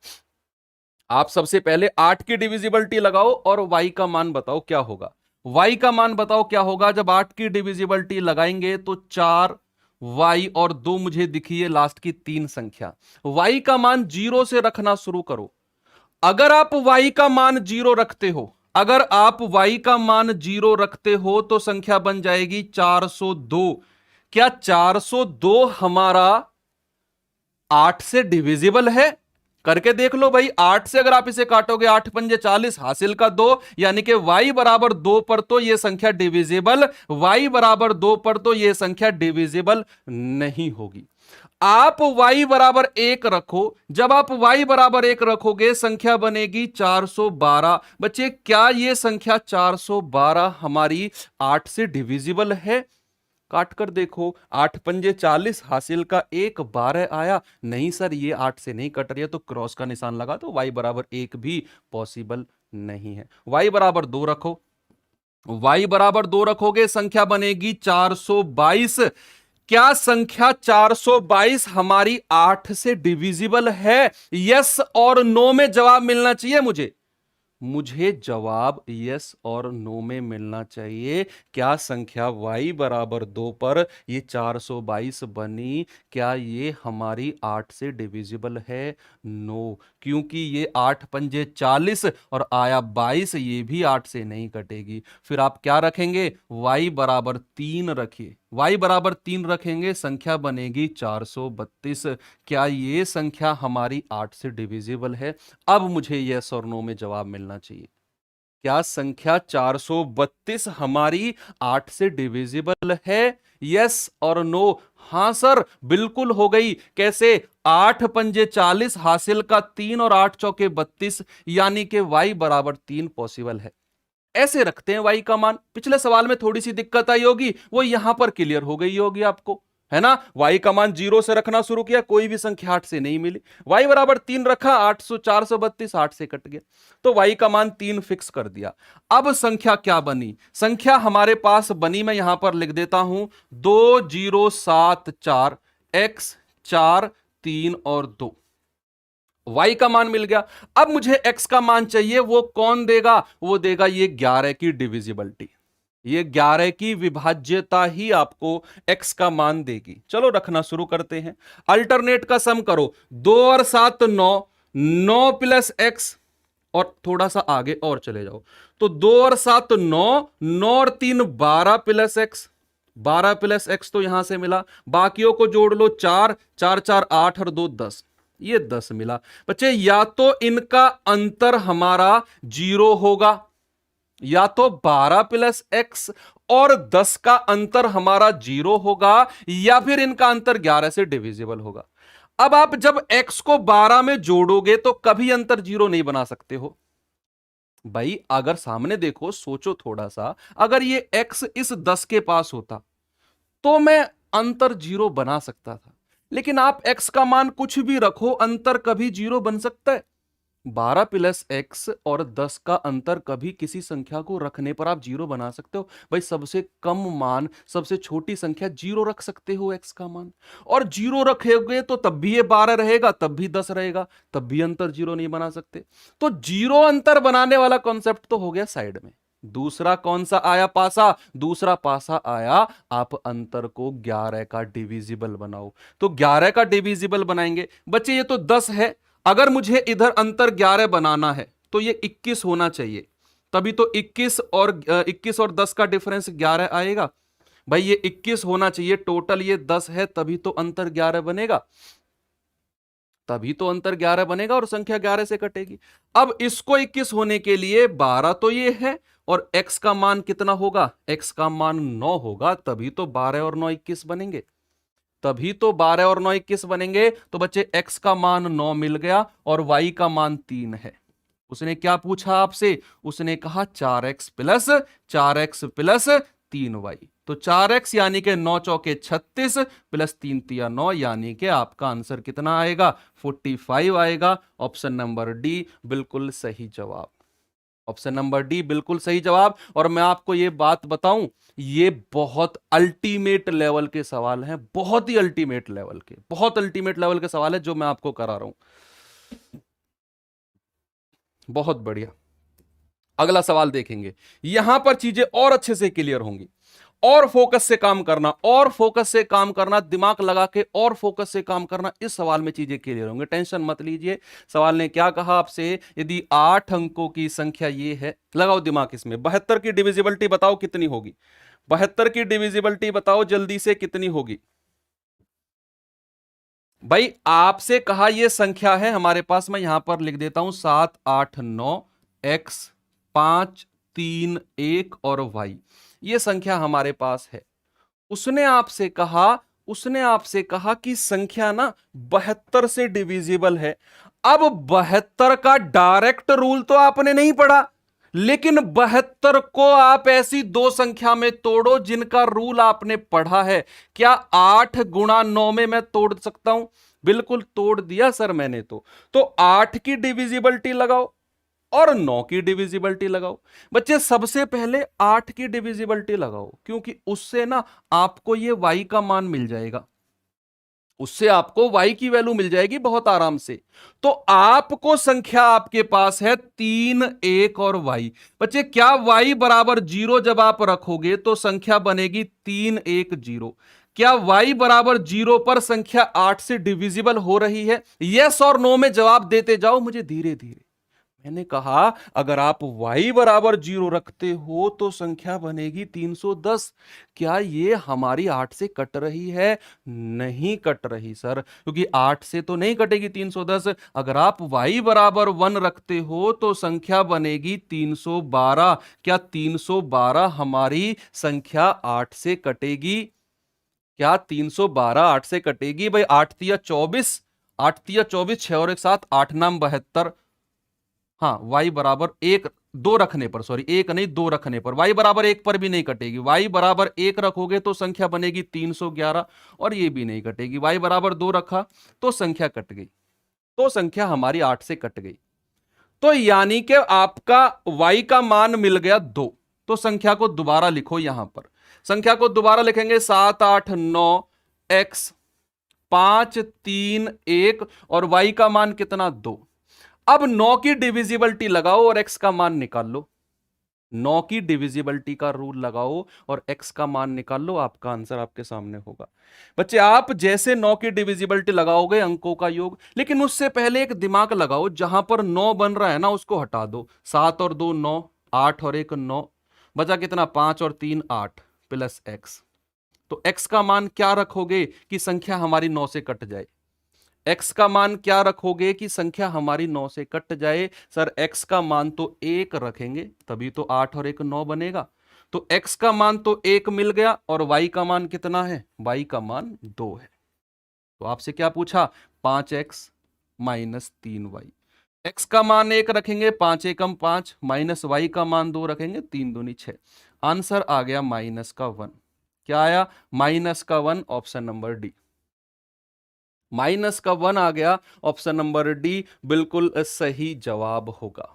आप सबसे पहले 8 की डिविजिबिलिटी लगाओ और y का मान बताओ क्या होगा। y का मान बताओ क्या होगा? जब 8 की डिविजिबिलिटी लगाएंगे तो 4y और 2 मुझे दिखी है लास्ट की 3 संख्या। y का मान 0 से रखना शुरू करो। अगर आप y का मान 0 रखते हो, अगर आप y का मान 0 रखते हो तो संख्या बन जाएगी 402। क्या 402 हमारा 8 से डिविजिबल है? करके देख लो भाई, 8 से अगर आप इसे काटोगे 8 पंजे 40, हासिल का 2, यानी कि y बराबर 2 पर तो यह संख्या डिविजिबल, y बराबर 2 पर तो यह संख्या डिविजिबल नहीं होगी। आप y बराबर 1 रखो। जब आप y बराबर 1 रखोगे संख्या बनेगी 412। बच्चे क्या ये संख्या 412 हमारी 8 से डिविजिबल है? काट कर देखो, 8 पंजे 40, हासिल का 1 12 आया। नहीं सर, ये 8 से नहीं कट रही है, तो क्रॉस का निशान लगा दो। y बराबर 1 भी पॉसिबल नहीं है। y बराबर 2 रखो। y बराबर 2 रखोगे संख्या बनेगी 422। क्या संख्या 422 हमारी 8 से डिविजिबल है? यस और नो में जवाब मिलना चाहिए मुझे जवाब यस और नो में मिलना चाहिए। क्या संख्या y बराबर 2 पर ये 422 बनी? क्या ये हमारी 8 से डिविजिबल है? नो, क्योंकि ये 8 पंजे 40 और आया 22, ये भी 8 से नहीं कटेगी। फिर आप क्या रखेंगे? y बराबर 3 रखिए। y बराबर 3 रखेंगे, संख्या बनेगी 432। क्या ये संख्या हमारी 8 से डिविजिबल है? अब मुझे यस और नो में जवाब मिलना चाहिए। क्या संख्या 432 हमारी 8 से डिविजिबल है? यस और नो? हां सर, बिल्कुल हो गई। कैसे? 8 पंजे 40, हासिल का 3 और 8 चौके 32, यानी कि y बराबर 3 पॉसिबल है। ऐसे रखते हैं y का मान। पिछले सवाल में थोड़ी सी दिक्कत आई होगी, वो यहां पर क्लियर हो गई होगी आपको, है ना? y का मान 0 से रखना शुरू किया, कोई भी संख्या 8 से नहीं मिली। y बराबर 3 रखा, 432 8 से कट गया, तो y का मान 3 फिक्स कर दिया। अब संख्या क्या बनी? संख्या हमारे पास बनी, मैं यहां पर लिख देता हूं, 2074 x 4 3 और 2। y का मान मिल गया। अब मुझे x का मान चाहिए, वो कौन देगा? वो देगा ये 11 की डिविजिबिलिटी। ये 11 की विभाज्यता ही आपको x का मान देगी। चलो रखना शुरू करते हैं। अल्टरनेट का सम करो, 2 और 7 9, 9 प्लस x, और थोड़ा सा आगे और चले जाओ, तो 2 और 7 9, 9 और 3 12 प्लस x, 12 प्लस x तो यहां से मिला। बाकियों को जोड़ लो, 4 4 4 8 और 2 10, ये 10 मिला। बच्चे या तो इनका अंतर हमारा 0 होगा, या तो 12 प्लस x और 10 का अंतर हमारा 0 होगा, या फिर इनका अंतर 11 से डिविजिबल होगा। अब आप जब x को 12 में जोड़ोगे तो कभी अंतर 0 नहीं बना सकते हो भाई। अगर सामने देखो, सोचो थोड़ा सा, अगर ये x इस 10 के पास होता तो मैं अंतर 0 बना सकता था, लेकिन आप x का मान कुछ भी रखो, अंतर कभी 0 बन सकता है? 12 प्लस x और 10 का अंतर कभी किसी संख्या को रखने पर आप 0 बना सकते हो भाई। सबसे कम मान, सबसे छोटी संख्या 0 रख सकते हो x का मान, और 0 रखोगे तो तब भी ये 12 रहेगा, तब भी 10 रहेगा, तब भी अंतर 0 नहीं बना सकते। तो 0 अंतर बनाने वाला कॉन्सेप्ट तो हो गया साइड में। दूसरा कौन सा आया पासा? दूसरा पासा आया, आप अंतर को 11 का डिविजिबल बनाओ। तो 11 का डिविजिबल बनाएंगे। बच्चे ये तो 10 है, अगर मुझे इधर अंतर 11 बनाना है तो ये 21 होना चाहिए, तभी तो 21 और 10 का डिफरेंस 11 आएगा। भाई ये 21 होना चाहिए, टोटल ये 10 है, तभी तो अंतर 11 बनेगा, तभी तो अंतर 11 बनेगा और संख्या 11 से कटेगी। अब इसको 21 होने के लिए 12 तो ये है, और x का मान कितना होगा? x का मान 9 होगा, तभी तो 12 और 9 21 बनेंगे, तभी तो 12 और 9 21 बनेंगे। तो बच्चे x का मान 9 मिल गया और y का मान 3 है। उसने क्या पूछा आपसे? उसने कहा 4x प्लस 3y। तो 4x यानी कि 9 चौके 36 प्लस 3 तिया 9, यानी कि आपका आंसर कितना आएगा? 45 आएगा। ऑप्शन नंबर डी बिल्कुल सही जवाब। ऑप्शन नंबर डी बिल्कुल सही जवाब। और मैं आपको यह बात बताऊं, ये बहुत अल्टीमेट लेवल के सवाल हैं, बहुत ही अल्टीमेट लेवल के, बहुत अल्टीमेट लेवल के सवाल है जो मैं आपको करा रहा हूं। बहुत बढ़िया। अगला सवाल देखेंगे, यहां पर चीजें और अच्छे से क्लियर होंगी। और फोकस से काम करना, और फोकस से काम करना, दिमाग लगा के और फोकस से काम करना, इस सवाल में चीजें क्लियर होंगे, टेंशन मत लीजिए। सवाल ने क्या कहा आपसे? यदि 8 अंकों की संख्या ये है, लगाओ दिमाग इसमें, 72 की डिविजिबिलिटी बताओ कितनी होगी? 72 की डिविजिबिलिटी बताओ जल्दी से कितनी होगी? भाई आपसे कहा यह संख्या है हमारे पास, मैं यहां पर लिख देता हूं 7 8 9 x 5 3 1 और y, ये संख्या हमारे पास है। उसने आपसे कहा उसने आपसे कहा कि संख्या ना 72 से डिविजिबल है। अब 72 का डायरेक्ट रूल तो आपने नहीं पढ़ा, लेकिन 72 को आप ऐसी दो संख्या में तोड़ो जिनका रूल आपने पढ़ा है। क्या 8 गुणा 9 में मैं तोड़ सकता हूं? बिल्कुल तोड़ दिया सर मैंने। तो 8 की डिविजिबिलिटी लगाओ और 9 की डिविजिबिलिटी लगाओ। बच्चे सबसे पहले 8 की डिविजिबिलिटी लगाओ, क्योंकि उससे ना आपको ये y का मान मिल जाएगा, उससे आपको y की वैल्यू मिल जाएगी बहुत आराम से। तो आपको संख्या आपके पास है 3 1 और y। बच्चे क्या y बराबर 0 जब आप रखोगे तो संख्या बनेगी 3 1 0। क्या y बराबर 0 पर संख्या 8 से डिविजिबल हो रही है? यस और नो में जवाब देते जाओ मुझे धीरे धीरे। मैंने कहा अगर आप y बराबर 0 रखते हो तो संख्या बनेगी 310। क्या ये हमारी 8 से कट रही है? नहीं कट रही सर, क्योंकि 8 से तो नहीं कटेगी 310। अगर आप y बराबर 1 रखते हो तो संख्या बनेगी 312। क्या 312 हमारी संख्या 8 से कटेगी? क्या 312 8 से कटेगी? भाई 8 तिया 24, 8 तिया 24, 6 और 1 7, 8 नाम 72। हाँ y बराबर एक दो रखने पर, सॉरी एक नहीं दो रखने पर, y बराबर एक पर भी नहीं कटेगी। y बराबर एक रखोगे तो संख्या बनेगी 311 और ये भी नहीं कटेगी। y बराबर दो रखा तो संख्या कट गई, तो संख्या हमारी 8 से कट गई। तो यानी कि आपका y का मान मिल गया 2। तो संख्या को दोबारा लिखो यहां पर, संख्या को दोबारा लिखेंगे 7 8 9 x 5 3 1 और y का मान कितना 2। अब 9 की डिविजिबिलिटी लगाओ और x का मान निकाल लो। 9 की डिविजिबिलिटी का रूल लगाओ और x का मान निकाल लो, आपका आंसर आपके सामने होगा। बच्चे आप जैसे 9 की डिविजिबिलिटी लगाओगे अंकों का योग, लेकिन उससे पहले एक दिमाग लगाओ, जहां पर 9 बन रहा है ना उसको हटा दो। 7 और 2 9, 8 और 1 9, बचा कितना 5 और 3 8 प्लस x। तो x का मान क्या रखोगे कि संख्या हमारी 9 से कट जाए? x का मान क्या रखोगे कि संख्या हमारी 9 से कट जाए? सर x का मान तो 1 रखेंगे, तभी तो 8 और 1 9 बनेगा। तो x का मान तो 1 मिल गया और y का मान कितना है? y का मान 2 है। तो आपसे क्या पूछा? 5x minus 3y। x का मान 1 रखेंगे, 5 एकम 5, माइनस y का मान 2 रखेंगे, 3 दूनी 6। आंसर आ गया माइनस का 1। क्या आया? माइनस का 1, ऑप्शन नंबर डी। माइनस का 1 आ गया, ऑप्शन नंबर डी बिल्कुल सही जवाब होगा।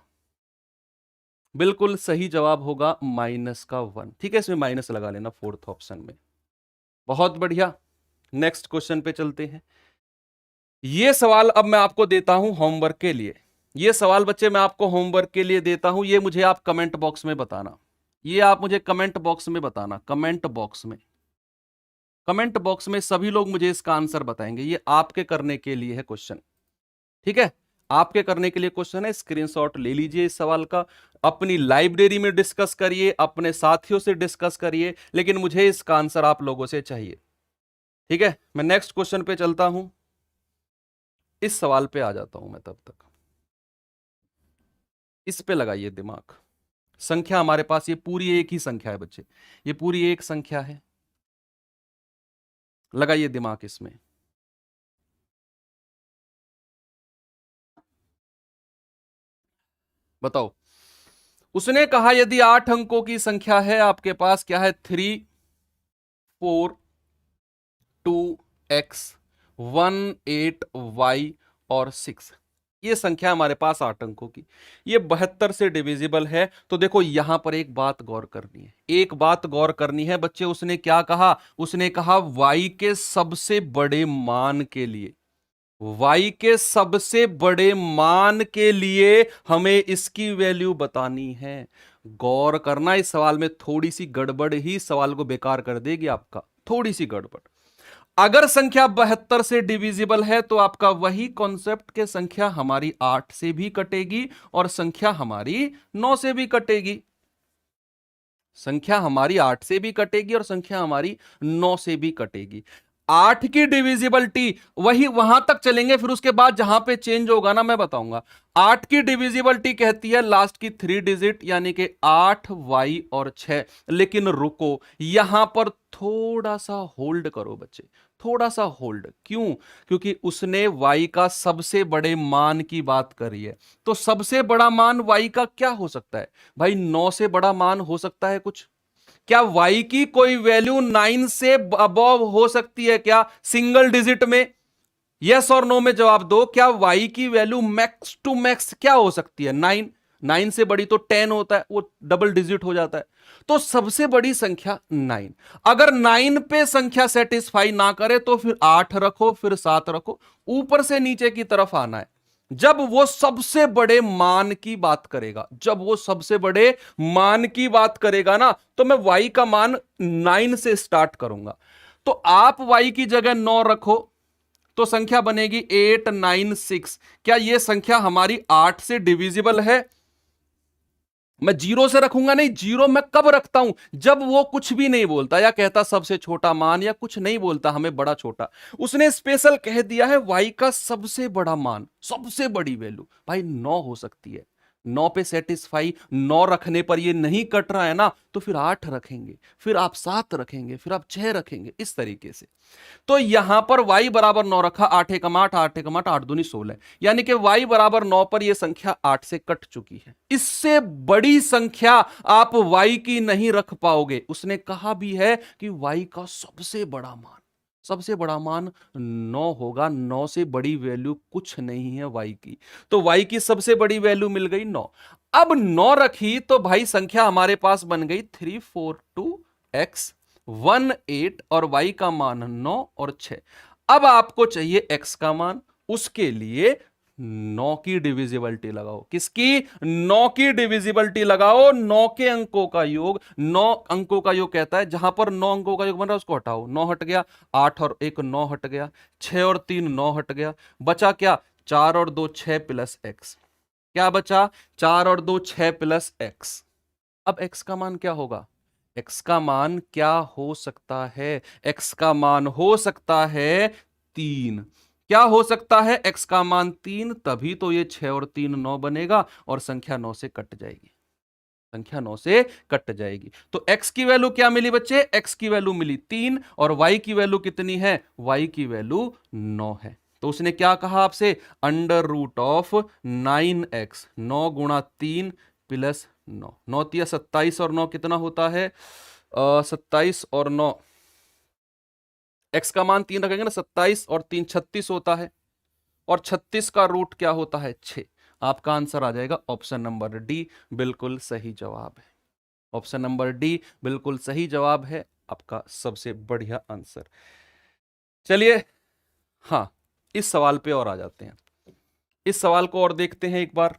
बिल्कुल सही जवाब होगा माइनस का 1। ठीक है, इसमें माइनस लगा लेना फोर्थ ऑप्शन में। बहुत बढ़िया, नेक्स्ट क्वेश्चन पे चलते हैं। ये सवाल अब मैं आपको देता हूं होमवर्क के लिए। ये सवाल बच्चे मैं आपको होमवर्क के लिए देता हूं, ये मुझे आप कमेंट बॉक्स में बताना। ये आप मुझे कमेंट बॉक्स में बताना, कमेंट बॉक्स में, कमेंट बॉक्स में सभी लोग मुझे इसका आंसर बताएंगे। ये आपके करने के लिए है क्वेश्चन, ठीक है, आपके करने के लिए क्वेश्चन है। स्क्रीनशॉट ले लीजिए इस सवाल का, अपनी लाइब्रेरी में डिस्कस करिए, अपने साथियों से डिस्कस करिए, लेकिन मुझे इसका आंसर आप लोगों से चाहिए। ठीक है, मैं नेक्स्ट क्वेश्चन पे चलता हूं, इस सवाल पे आ जाता हूं मैं। तब तक इस पे लगाइए दिमाग। संख्या हमारे पास ये पूरी एक ही संख्या है बच्चे, ये पूरी एक संख्या है, लगाइए दिमाग इसमें। बताओ, उसने कहा यदि 8 अंकों की संख्या है आपके पास, क्या है? 3 4 2 x 1 8 y और 6। ये संख्या हमारे पास 8 अंकों की, ये 72 से डिविजिबल है। तो देखो यहां पर एक बात गौर करनी है, एक बात गौर करनी है बच्चे। उसने क्या कहा? उसने कहा y के सबसे बड़े मान के लिए, y के सबसे बड़े मान के लिए हमें इसकी वैल्यू बतानी है। गौर करना, इस सवाल में थोड़ी सी गड़बड़ ही सवाल को बेकार कर देगी आपका, थोड़ी सी गड़बड़। अगर संख्या 72 से डिविजिबल है तो आपका वही कॉन्सेप्ट के संख्या हमारी 8 से भी कटेगी और संख्या हमारी 9 से भी कटेगी। संख्या हमारी 8 से भी कटेगी और संख्या हमारी 9 से भी कटेगी। 8 की डिविजिबिलिटी, वही वहां तक चलेंगे, फिर उसके बाद जहां पे चेंज होगा ना मैं बताऊंगा। 8 की डिविजिबिलिटी कहती है लास्ट की 3 डिजिट, यानी कि 8 वाई और 6। लेकिन रुको, यहां पर थोड़ा सा होल्ड करो बच्चे, थोड़ा सा होल्ड। क्यों? क्योंकि उसने y का सबसे बड़े मान की बात करी है। तो सबसे बड़ा मान y का क्या हो सकता है भाई? 9 से बड़ा मान हो सकता है कुछ? क्या y की कोई वैल्यू 9 से अबव हो सकती है क्या सिंगल डिजिट में? यस और नो में जवाब दो। क्या y की वैल्यू मैक्स टू मैक्स क्या हो सकती है? 9। 9 से बड़ी तो 10 होता है, वो डबल डिजिट हो जाता है। तो सबसे बड़ी संख्या 9। अगर 9 पे संख्या सेटिस्फाई ना करे तो फिर 8 रखो, फिर 7 रखो, ऊपर से नीचे की तरफ आना है। जब वो सबसे बड़े मान की बात करेगा, जब वो सबसे बड़े मान की बात करेगा ना, तो मैं y का मान 9 से स्टार्ट करूंगा। तो आप y की जगह 9 रखो तो संख्या बनेगी 896। क्या यह संख्या हमारी 8 से डिविजिबल है? मैं जीरो से रखूंगा नहीं। जीरो मैं कब रखता हूं? जब वो कुछ भी नहीं बोलता या कहता सबसे छोटा मान, या कुछ नहीं बोलता हमें बड़ा छोटा। उसने स्पेशल कह दिया है y का सबसे बड़ा मान, सबसे बड़ी वैल्यू भाई 9 हो सकती है। 9 पे सेटिस्फाई, 9 रखने पर ये नहीं कट रहा है ना, तो फिर 8 रखेंगे, फिर आप 7 रखेंगे, फिर आप 6 रखेंगे, इस तरीके से। तो यहां पर y बराबर 9 रखा, 8 एकम 8, 8 एकम 8, 8 दूनी 16, यानी कि y बराबर 9 पर यह संख्या 8 से कट चुकी है। इससे बड़ी संख्या आप y की नहीं रख पाओगे। उसने कहा भी है कि y का सबसे बड़ा मान, सबसे बड़ा मान 9 होगा। 9 से बड़ी वैल्यू कुछ नहीं है y की। तो y की सबसे बड़ी वैल्यू मिल गई 9। अब 9 रखी तो भाई संख्या हमारे पास बन गई 342x 18 और y का मान 9 और 6। अब आपको चाहिए x का मान। उसके लिए 9 की डिविजिबिलिटी लगाओ। किसकी? 9 की डिविजिबिलिटी लगाओ। 9 के अंकों का योग, 9 अंकों का योग कहता है जहां पर 9 अंकों का योग बन रहा है उसको हटाओ। 9 हट गया, 8 और 1 9 हट गया, 6 और 3 9 हट गया, बचा क्या? 4 और 2 6 प्लस x। क्या बचा? 4 और 2 6 प्लस x। अब x का मान क्या होगा? x का मान क्या हो सकता है? x का मान हो सकता है 3। क्या हो सकता है? x का मान 3। तभी तो ये 6 और 3 9 बनेगा और संख्या 9 से कट जाएगी। संख्या 9 से कट जाएगी। तो x की वैल्यू क्या मिली बच्चे? x की वैल्यू मिली 3 और y की वैल्यू कितनी है? y की वैल्यू 9 है। तो उसने क्या कहा आपसे? अंडर रूट ऑफ 9x, 9 गुणा 3 प्लस 9। 9 तिया 27 और 9 कितना होता है? 27 और 9, x का मान 3 रखेंगे ना, 27 और 3 36 होता है, और 36 का रूट क्या होता है? 6। आपका आंसर आ जाएगा ऑप्शन नंबर डी, बिल्कुल सही जवाब है। ऑप्शन नंबर डी बिल्कुल सही जवाब है आपका, सबसे बढ़िया आंसर। चलिए, हाँ, इस सवाल पे और आ जाते हैं। इस सवाल को और देखते हैं एक बार।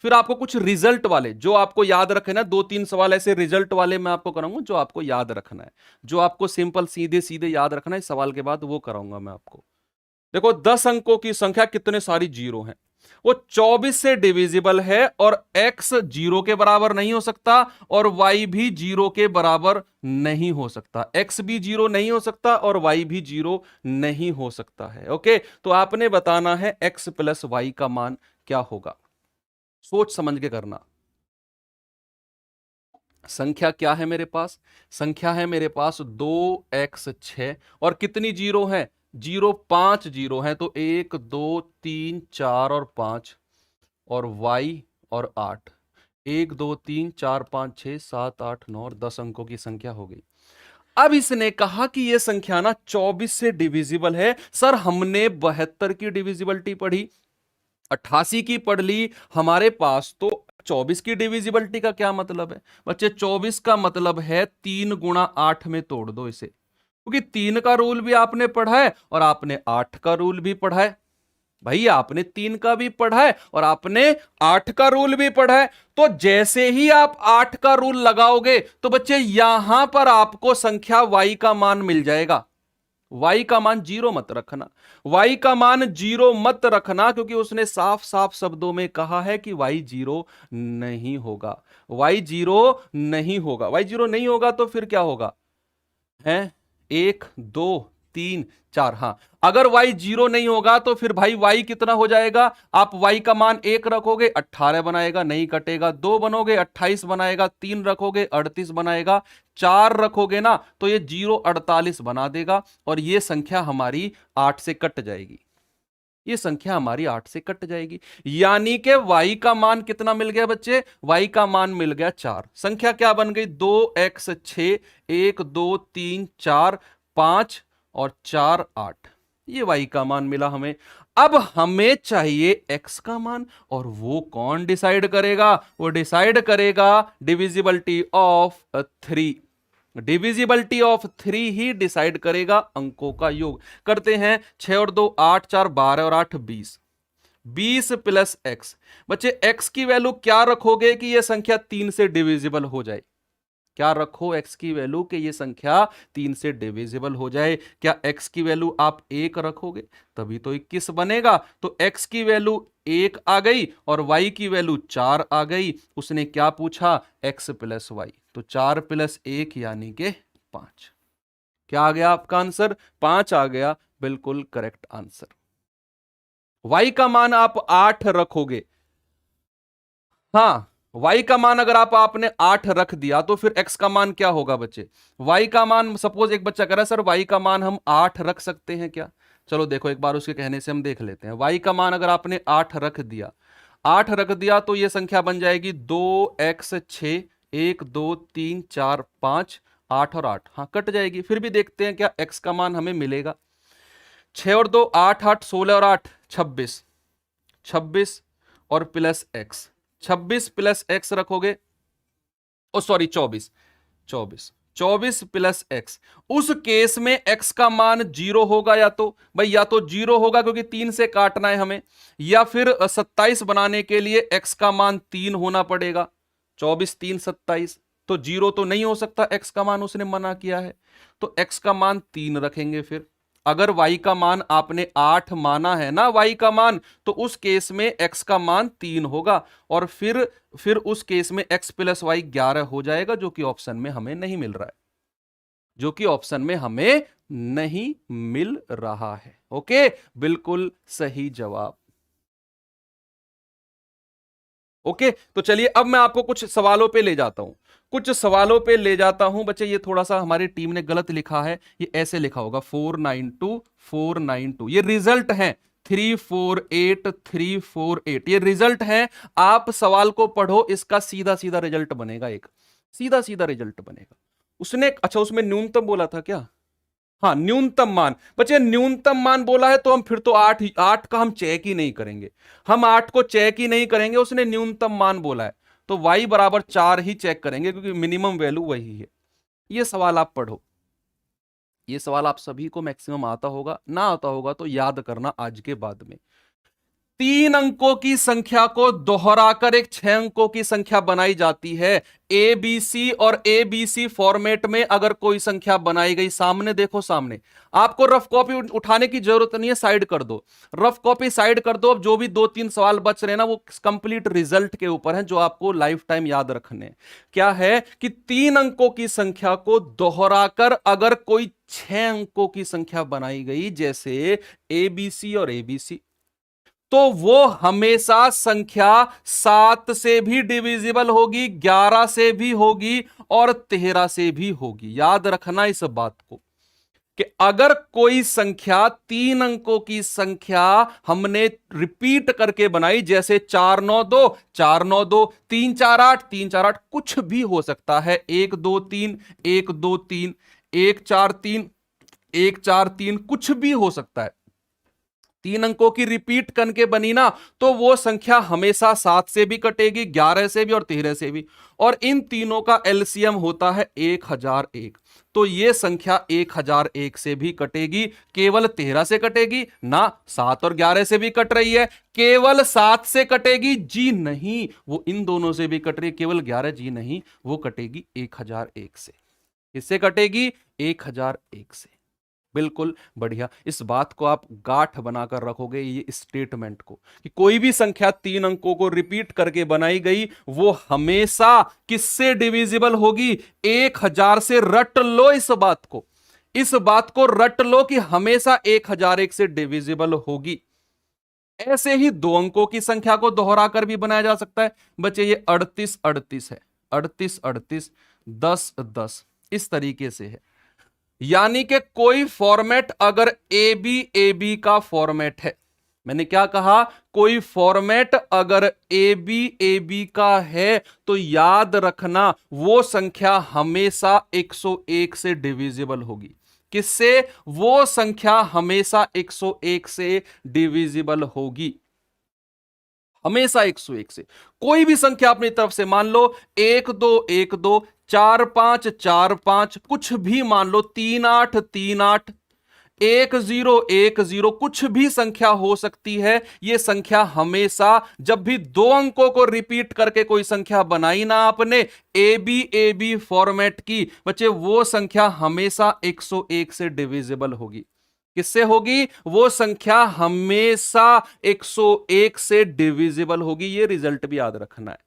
फिर आपको कुछ रिजल्ट वाले जो आपको याद रखे ना, 2-3 सवाल ऐसे रिजल्ट वाले मैं आपको कराऊंगा जो आपको याद रखना है, जो आपको सिंपल सीधे सीधे याद रखना है इस सवाल के बाद, वो कराऊंगा मैं आपको। देखो, 10 अंकों की संख्या कितने सारी जीरो हैं? वो 24 से डिविजिबल है और x जीरो के बराबर नहीं हो सकता और y भी जीरो के बराबर नहीं हो सकता। x भी जीरो नहीं हो सकता और y भी जीरो नहीं हो सकता है। ओके, तो आपने बताना है x प्लस y का मान क्या होगा। सोच समझ के करना। संख्या क्या है मेरे पास? संख्या है मेरे पास 2x6 और कितनी जीरो है? जीरो 5 जीरो है। तो 1 2 3 4 और 5 और y और 8। 1 2 3 4 5 6 7 8 9 और 10 अंकों की संख्या हो गई। अब इसने कहा कि यह संख्या ना 24 से डिविजिबल है। सर, हमने 72 की डिविजिबिलिटी पढ़ी, 88 की पढ़ ली, हमारे पास तो 24 की डिविजिबिलिटी का क्या मतलब है बच्चे? 24 का मतलब है 3 गुणा 8 में तोड़ दो इसे, क्योंकि 3 का रूल भी आपने पढ़ा है और आपने 8 का रूल भी पढ़ा है। भाई, आपने 3 का भी पढ़ा है और आपने 8 का रूल भी पढ़ा है। तो जैसे ही आप 8 का रूल लगाओगे तो बच्चे यहां पर आपको संख्या y का मान मिल जाएगा। y का मान जीरो मत रखना, y का मान जीरो मत रखना, क्योंकि उसने साफ साफ शब्दों में कहा है कि y जीरो नहीं होगा। y जीरो नहीं होगा। y जीरो नहीं होगा तो फिर क्या होगा? है 1 2 3 4। हाँ, अगर y 0 नहीं होगा तो फिर भाई y कितना हो जाएगा? आप y का मान 1 रखोगे 18 बनाएगा, नहीं कटेगा। 2 बनोगे 28 बनाएगा, 3 रखोगे 38 बनाएगा, 4 रखोगे ना तो ये 0 48 बना देगा और ये संख्या हमारी 8 से कट जाएगी। ये संख्या हमारी 8 से कट जाएगी, यानी कि y का मान कितना मिल गया बच्चे? y का मान मिल गया 4। संख्या क्या बन गई? 2x 6, 1 2 3 4 5 और 4 8। ये y का मान मिला हमें। अब हमें चाहिए x का मान, और वो कौन डिसाइड करेगा? वो डिसाइड करेगा divisibility of 3। Divisibility of 3 he decide करेगा अंकों का योग। करते हैं, 6 और 2 8, 4 12 और 8 20। 20 प्लस x। बच्चे x की वैल्यू क्या रखोगे कि यह संख्या 3 से डिविजिबल हो जाए? क्या रखो x की वैल्यू कि यह संख्या 3 से डिविजिबल हो जाए? क्या x की वैल्यू आप 1 रखोगे तभी तो 21 बनेगा। तो x की वैल्यू 1 आ गई और y की वैल्यू 4 आ गई। उसने क्या पूछा? x plus Y. तो 4 प्लस 1 यानी कि 5। क्या आ गया आपका आंसर? 5 आ गया, बिल्कुल करेक्ट आंसर। y का मान आप 8 रखोगे। हाँ, y का मान अगर आपने 8 रख दिया तो फिर x का मान क्या होगा बच्चे? y का मान, सपोज एक बच्चा कह रहा है सर y का मान हम 8 रख सकते हैं क्या? चलो देखो, एक बार उसके कहने से हम देख लेते हैं। y का मान अगर आपने 8 रख दिया, 8 रख दिया तो ये संख्या बन जाएगी 2x 6, 1 2 3 4 5 8 और 8। हाँ, कट जाएगी। फिर भी देखते हैं क्या x का मान हमें मिलेगा। 6 और 2 8 8 16 और 8 26, 26 और प्लस x। 26 प्लस x रखोगे, ओ सॉरी 24, 24 24 प्लस x। उस केस में x का मान 0 होगा, या तो भाई या तो 0 होगा क्योंकि 3 से काटना है हमें, या फिर 27 बनाने के लिए x का मान 3 होना पड़ेगा। 24 3 27, तो 0 तो नहीं हो सकता, x का मान उसने मना किया है, तो x का मान 3 रखेंगे। फिर अगर y का मान आपने 8 माना है ना, y का मान, तो उस केस में x का मान 3 होगा और फिर उस केस में x प्लस वाई 11 हो जाएगा, जो कि ऑप्शन में हमें नहीं मिल रहा है, जो कि ऑप्शन में हमें नहीं मिल रहा है। ओके, बिल्कुल सही जवाब। ओके, तो चलिए अब मैं आपको कुछ सवालों पे ले जाता हूं, कुछ सवालों पे ले जाता हूं। बच्चे ये थोड़ा सा हमारी टीम ने गलत लिखा है, ये ऐसे लिखा होगा 492 492। ये रिजल्ट है 348 348, ये रिजल्ट है। आप सवाल को पढ़ो, इसका सीधा सीधा रिजल्ट बनेगा, एक सीधा सीधा रिजल्ट बनेगा। उसने अच्छा उसमें न्यूनतम बोला था क्या? हाँ, न्यूनतम मान। बच्चे न्यूनतम मान बोला है तो हम फिर तो 8 का हम चेक ही नहीं करेंगे, हम 8 को चेक ही नहीं करेंगे। उसने न्यूनतम मान बोला है तो y बराबर 4 ही चेक करेंगे, क्योंकि मिनिमम वैल्यू वही है। ये सवाल आप पढ़ो, ये सवाल आप सभी को मैक्सिमम आता होगा, ना आता होगा तो याद करना आज के बाद में। 3 अंकों की संख्या को दोहराकर एक 6 अंकों की संख्या बनाई जाती है। ए बी सी और ए बी सी फॉर्मेट में अगर कोई संख्या बनाई गई, सामने देखो, सामने आपको रफ कॉपी उठाने की जरूरत नहीं है, साइड कर दो, रफ कॉपी साइड कर दो। अब जो भी 2-3 सवाल बच रहे हैं ना, वो कंप्लीट रिजल्ट के ऊपर है, जो आपको लाइफ टाइम याद रखने। क्या है कि 3 अंकों की संख्या को दोहराकर अगर कोई 6 अंकों की संख्या बनाई गई, जैसे ए बी सी और ए बी सी, तो वो हमेशा संख्या 7 से भी डिविजिबल होगी, 11 से भी होगी और 13 से भी होगी। याद रखना इस बात को कि अगर कोई संख्या 3 अंकों की संख्या हमने रिपीट करके बनाई, जैसे 492 492, 348 348, कुछ भी हो सकता है, 123 123, 143 143, कुछ भी हो सकता है। 3 अंकों की रिपीट करके बनी ना, तो वो संख्या हमेशा 7 से भी कटेगी, 11 से भी और 13 से भी, और इन तीनों का एलसीएम होता है 1001। तो ये संख्या 1001 से भी कटेगी, केवल 13 से कटेगी ना, 7 और 11 से भी कट रही है, केवल 7 से कटेगी जी नहीं, वो इन दोनों से भी कट रही है, केवल 11 जी नहीं, वो कटेगी 1001 से। किससे कटेगी? 1001 से। बिल्कुल बढ़िया, इस बात को आप गांठ बनाकर रखोगे, ये स्टेटमेंट को, कि कोई भी संख्या 3 अंकों को रिपीट करके बनाई गई, वो हमेशा किससे डिविजिबल होगी? 1000 से। रट लो इस बात को, इस बात को रट लो कि हमेशा 1001 से डिविजिबल होगी। ऐसे ही दो अंकों की संख्या को दोहराकर भी बनाया जा सकता है। बच्चे ये 38 38 है, 38 38, 10 10, इस तरीके से है। यानी कि कोई फॉर्मेट अगर ए बी का फॉर्मेट है, मैंने क्या कहा, कोई फॉर्मेट अगर ए बी का है तो याद रखना वो संख्या हमेशा 101 से डिविजिबल होगी। किससे? वो संख्या हमेशा 101 से डिविजिबल होगी, हमेशा 101 से। कोई भी संख्या अपनी तरफ से मान लो 1 2 1 2, 4 5 4 5, कुछ भी मान लो, 3 8 3 8, 1 0 1 0, कुछ भी संख्या हो सकती है। यह संख्या हमेशा, जब भी दो अंकों को रिपीट करके कोई संख्या बनाई ना आपने ए बी फॉर्मेट की, बच्चे वो संख्या हमेशा 101 से डिविजिबल होगी। किससे होगी? वो संख्या हमेशा 101 से डिविजिबल होगी। ये रिजल्ट भी याद रखना है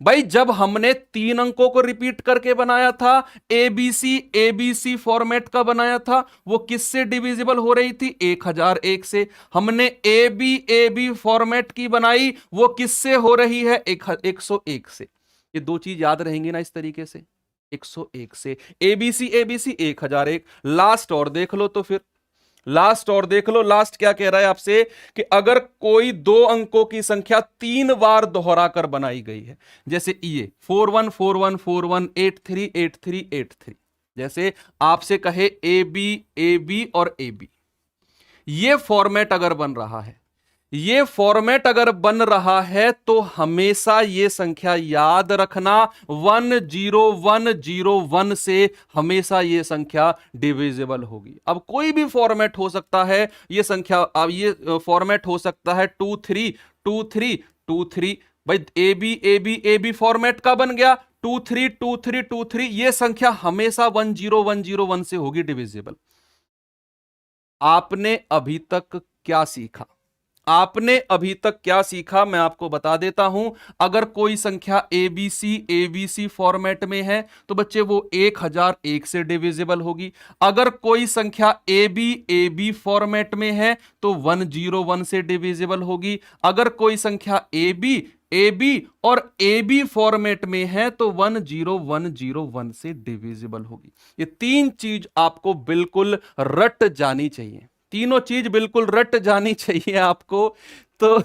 भाई। जब हमने 3 अंकों को रिपीट करके बनाया था, एबीसी फॉर्मेट का बनाया था, वो किससे डिविजिबल हो रही थी? 1001 से। हमने एबी फॉर्मेट की बनाई, वो किससे हो रही है? 101 से। ये दो चीज याद रहेंगी ना इस तरीके से, 101 से। एबीसी 1001। लास्ट और देख लो तो फिर, लास्ट और देख लो। लास्ट क्या कह रहा है आपसे कि अगर कोई दो अंकों की संख्या 3 बार दोहराकर बनाई गई है, जैसे ये 41 41 41, 83 83 83, जैसे आपसे कहे ए बी और ए बी, ये फॉर्मेट अगर बन रहा है, ये फॉर्मेट अगर बन रहा है तो हमेशा ये संख्या याद रखना 10101 से हमेशा ये संख्या डिविजिबल होगी। अब कोई भी फॉर्मेट हो सकता है ये संख्या, अब ये फॉर्मेट हो सकता है 232323। भाई ए बी फॉर्मेट का बन गया 232323, ये संख्या हमेशा 10101 से होगी डिविजिबल। आपने अभी तक क्या सीखा? आपने अभी तक क्या सीखा मैं आपको बता देता हूं। अगर कोई संख्या एबीसी फॉर्मेट में है तो बच्चे वो 1001 से डिविजिबल होगी। अगर कोई संख्या एबी फॉर्मेट में है तो 101 से डिविजिबल होगी। अगर कोई संख्या एबी और एबी फॉर्मेट में है तो 10101 से डिविजिबल होगी। ये तीन चीज आपको बिल्कुल रट जानी चाहिए, तीनों चीज बिल्कुल रट जानी चाहिए आपको। तो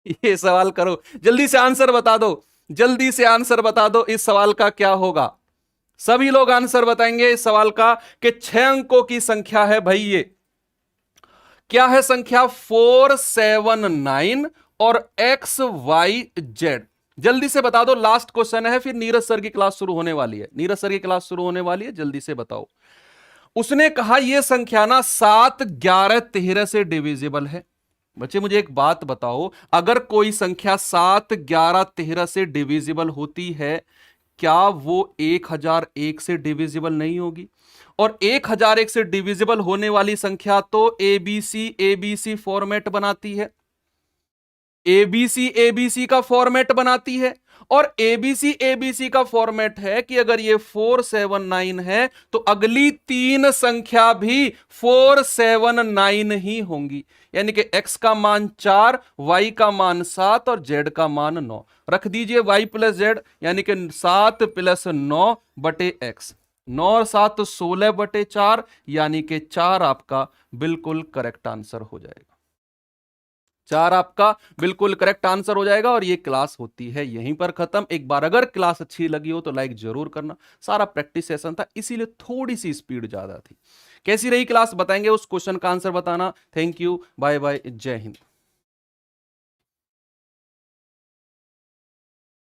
ये सवाल करो, जल्दी से आंसर बता दो, जल्दी से आंसर बता दो इस सवाल का क्या होगा। सभी लोग आंसर बताएंगे इस सवाल का कि 6 अंकों की संख्या है भाई। ये क्या है संख्या? 479 और XYZ। जल्दी से बता दो, लास्ट क्वेश्चन है, फिर नीरज सर की क्लास शुरू होने वाली है। नीरज सर की क्लास शुरू होने वाली है, जल्दी से बताओ। उसने कहा यह संख्या ना 7 11 13 से डिविजिबल है। बच्चे मुझे एक बात बताओ, अगर कोई संख्या 7 11 13 से डिविजिबल होती है, क्या वो 1001 से डिविजिबल नहीं होगी? और 1001 से डिविजिबल होने वाली संख्या तो एबीसी फॉर्मेट बनाती है, एबीसी का फॉर्मेट बनाती है। और एबीसी का फॉर्मेट है कि अगर ये 479 है तो अगली 3 संख्या भी 479 ही होंगी। यानी कि x का मान 4, y का मान 7 और z का मान 9। रख दीजिए y प्लस z, यानी कि 7 प्लस 9 बटे x। 9 और 7 16 बटे 4, यानी कि 4 आपका बिल्कुल करेक्ट आंसर हो जाएगा। 4 आपका बिल्कुल करेक्ट आंसर हो जाएगा। और ये क्लास होती है यहीं पर खत्म। एक बार अगर क्लास अच्छी लगी हो तो लाइक जरूर करना। सारा प्रैक्टिस सेशन था, इसीलिए थोड़ी सी स्पीड ज्यादा थी। कैसी रही क्लास बताएंगे, उस क्वेश्चन का आंसर बताना। थैंक यू, बाय बाय, जय हिंद।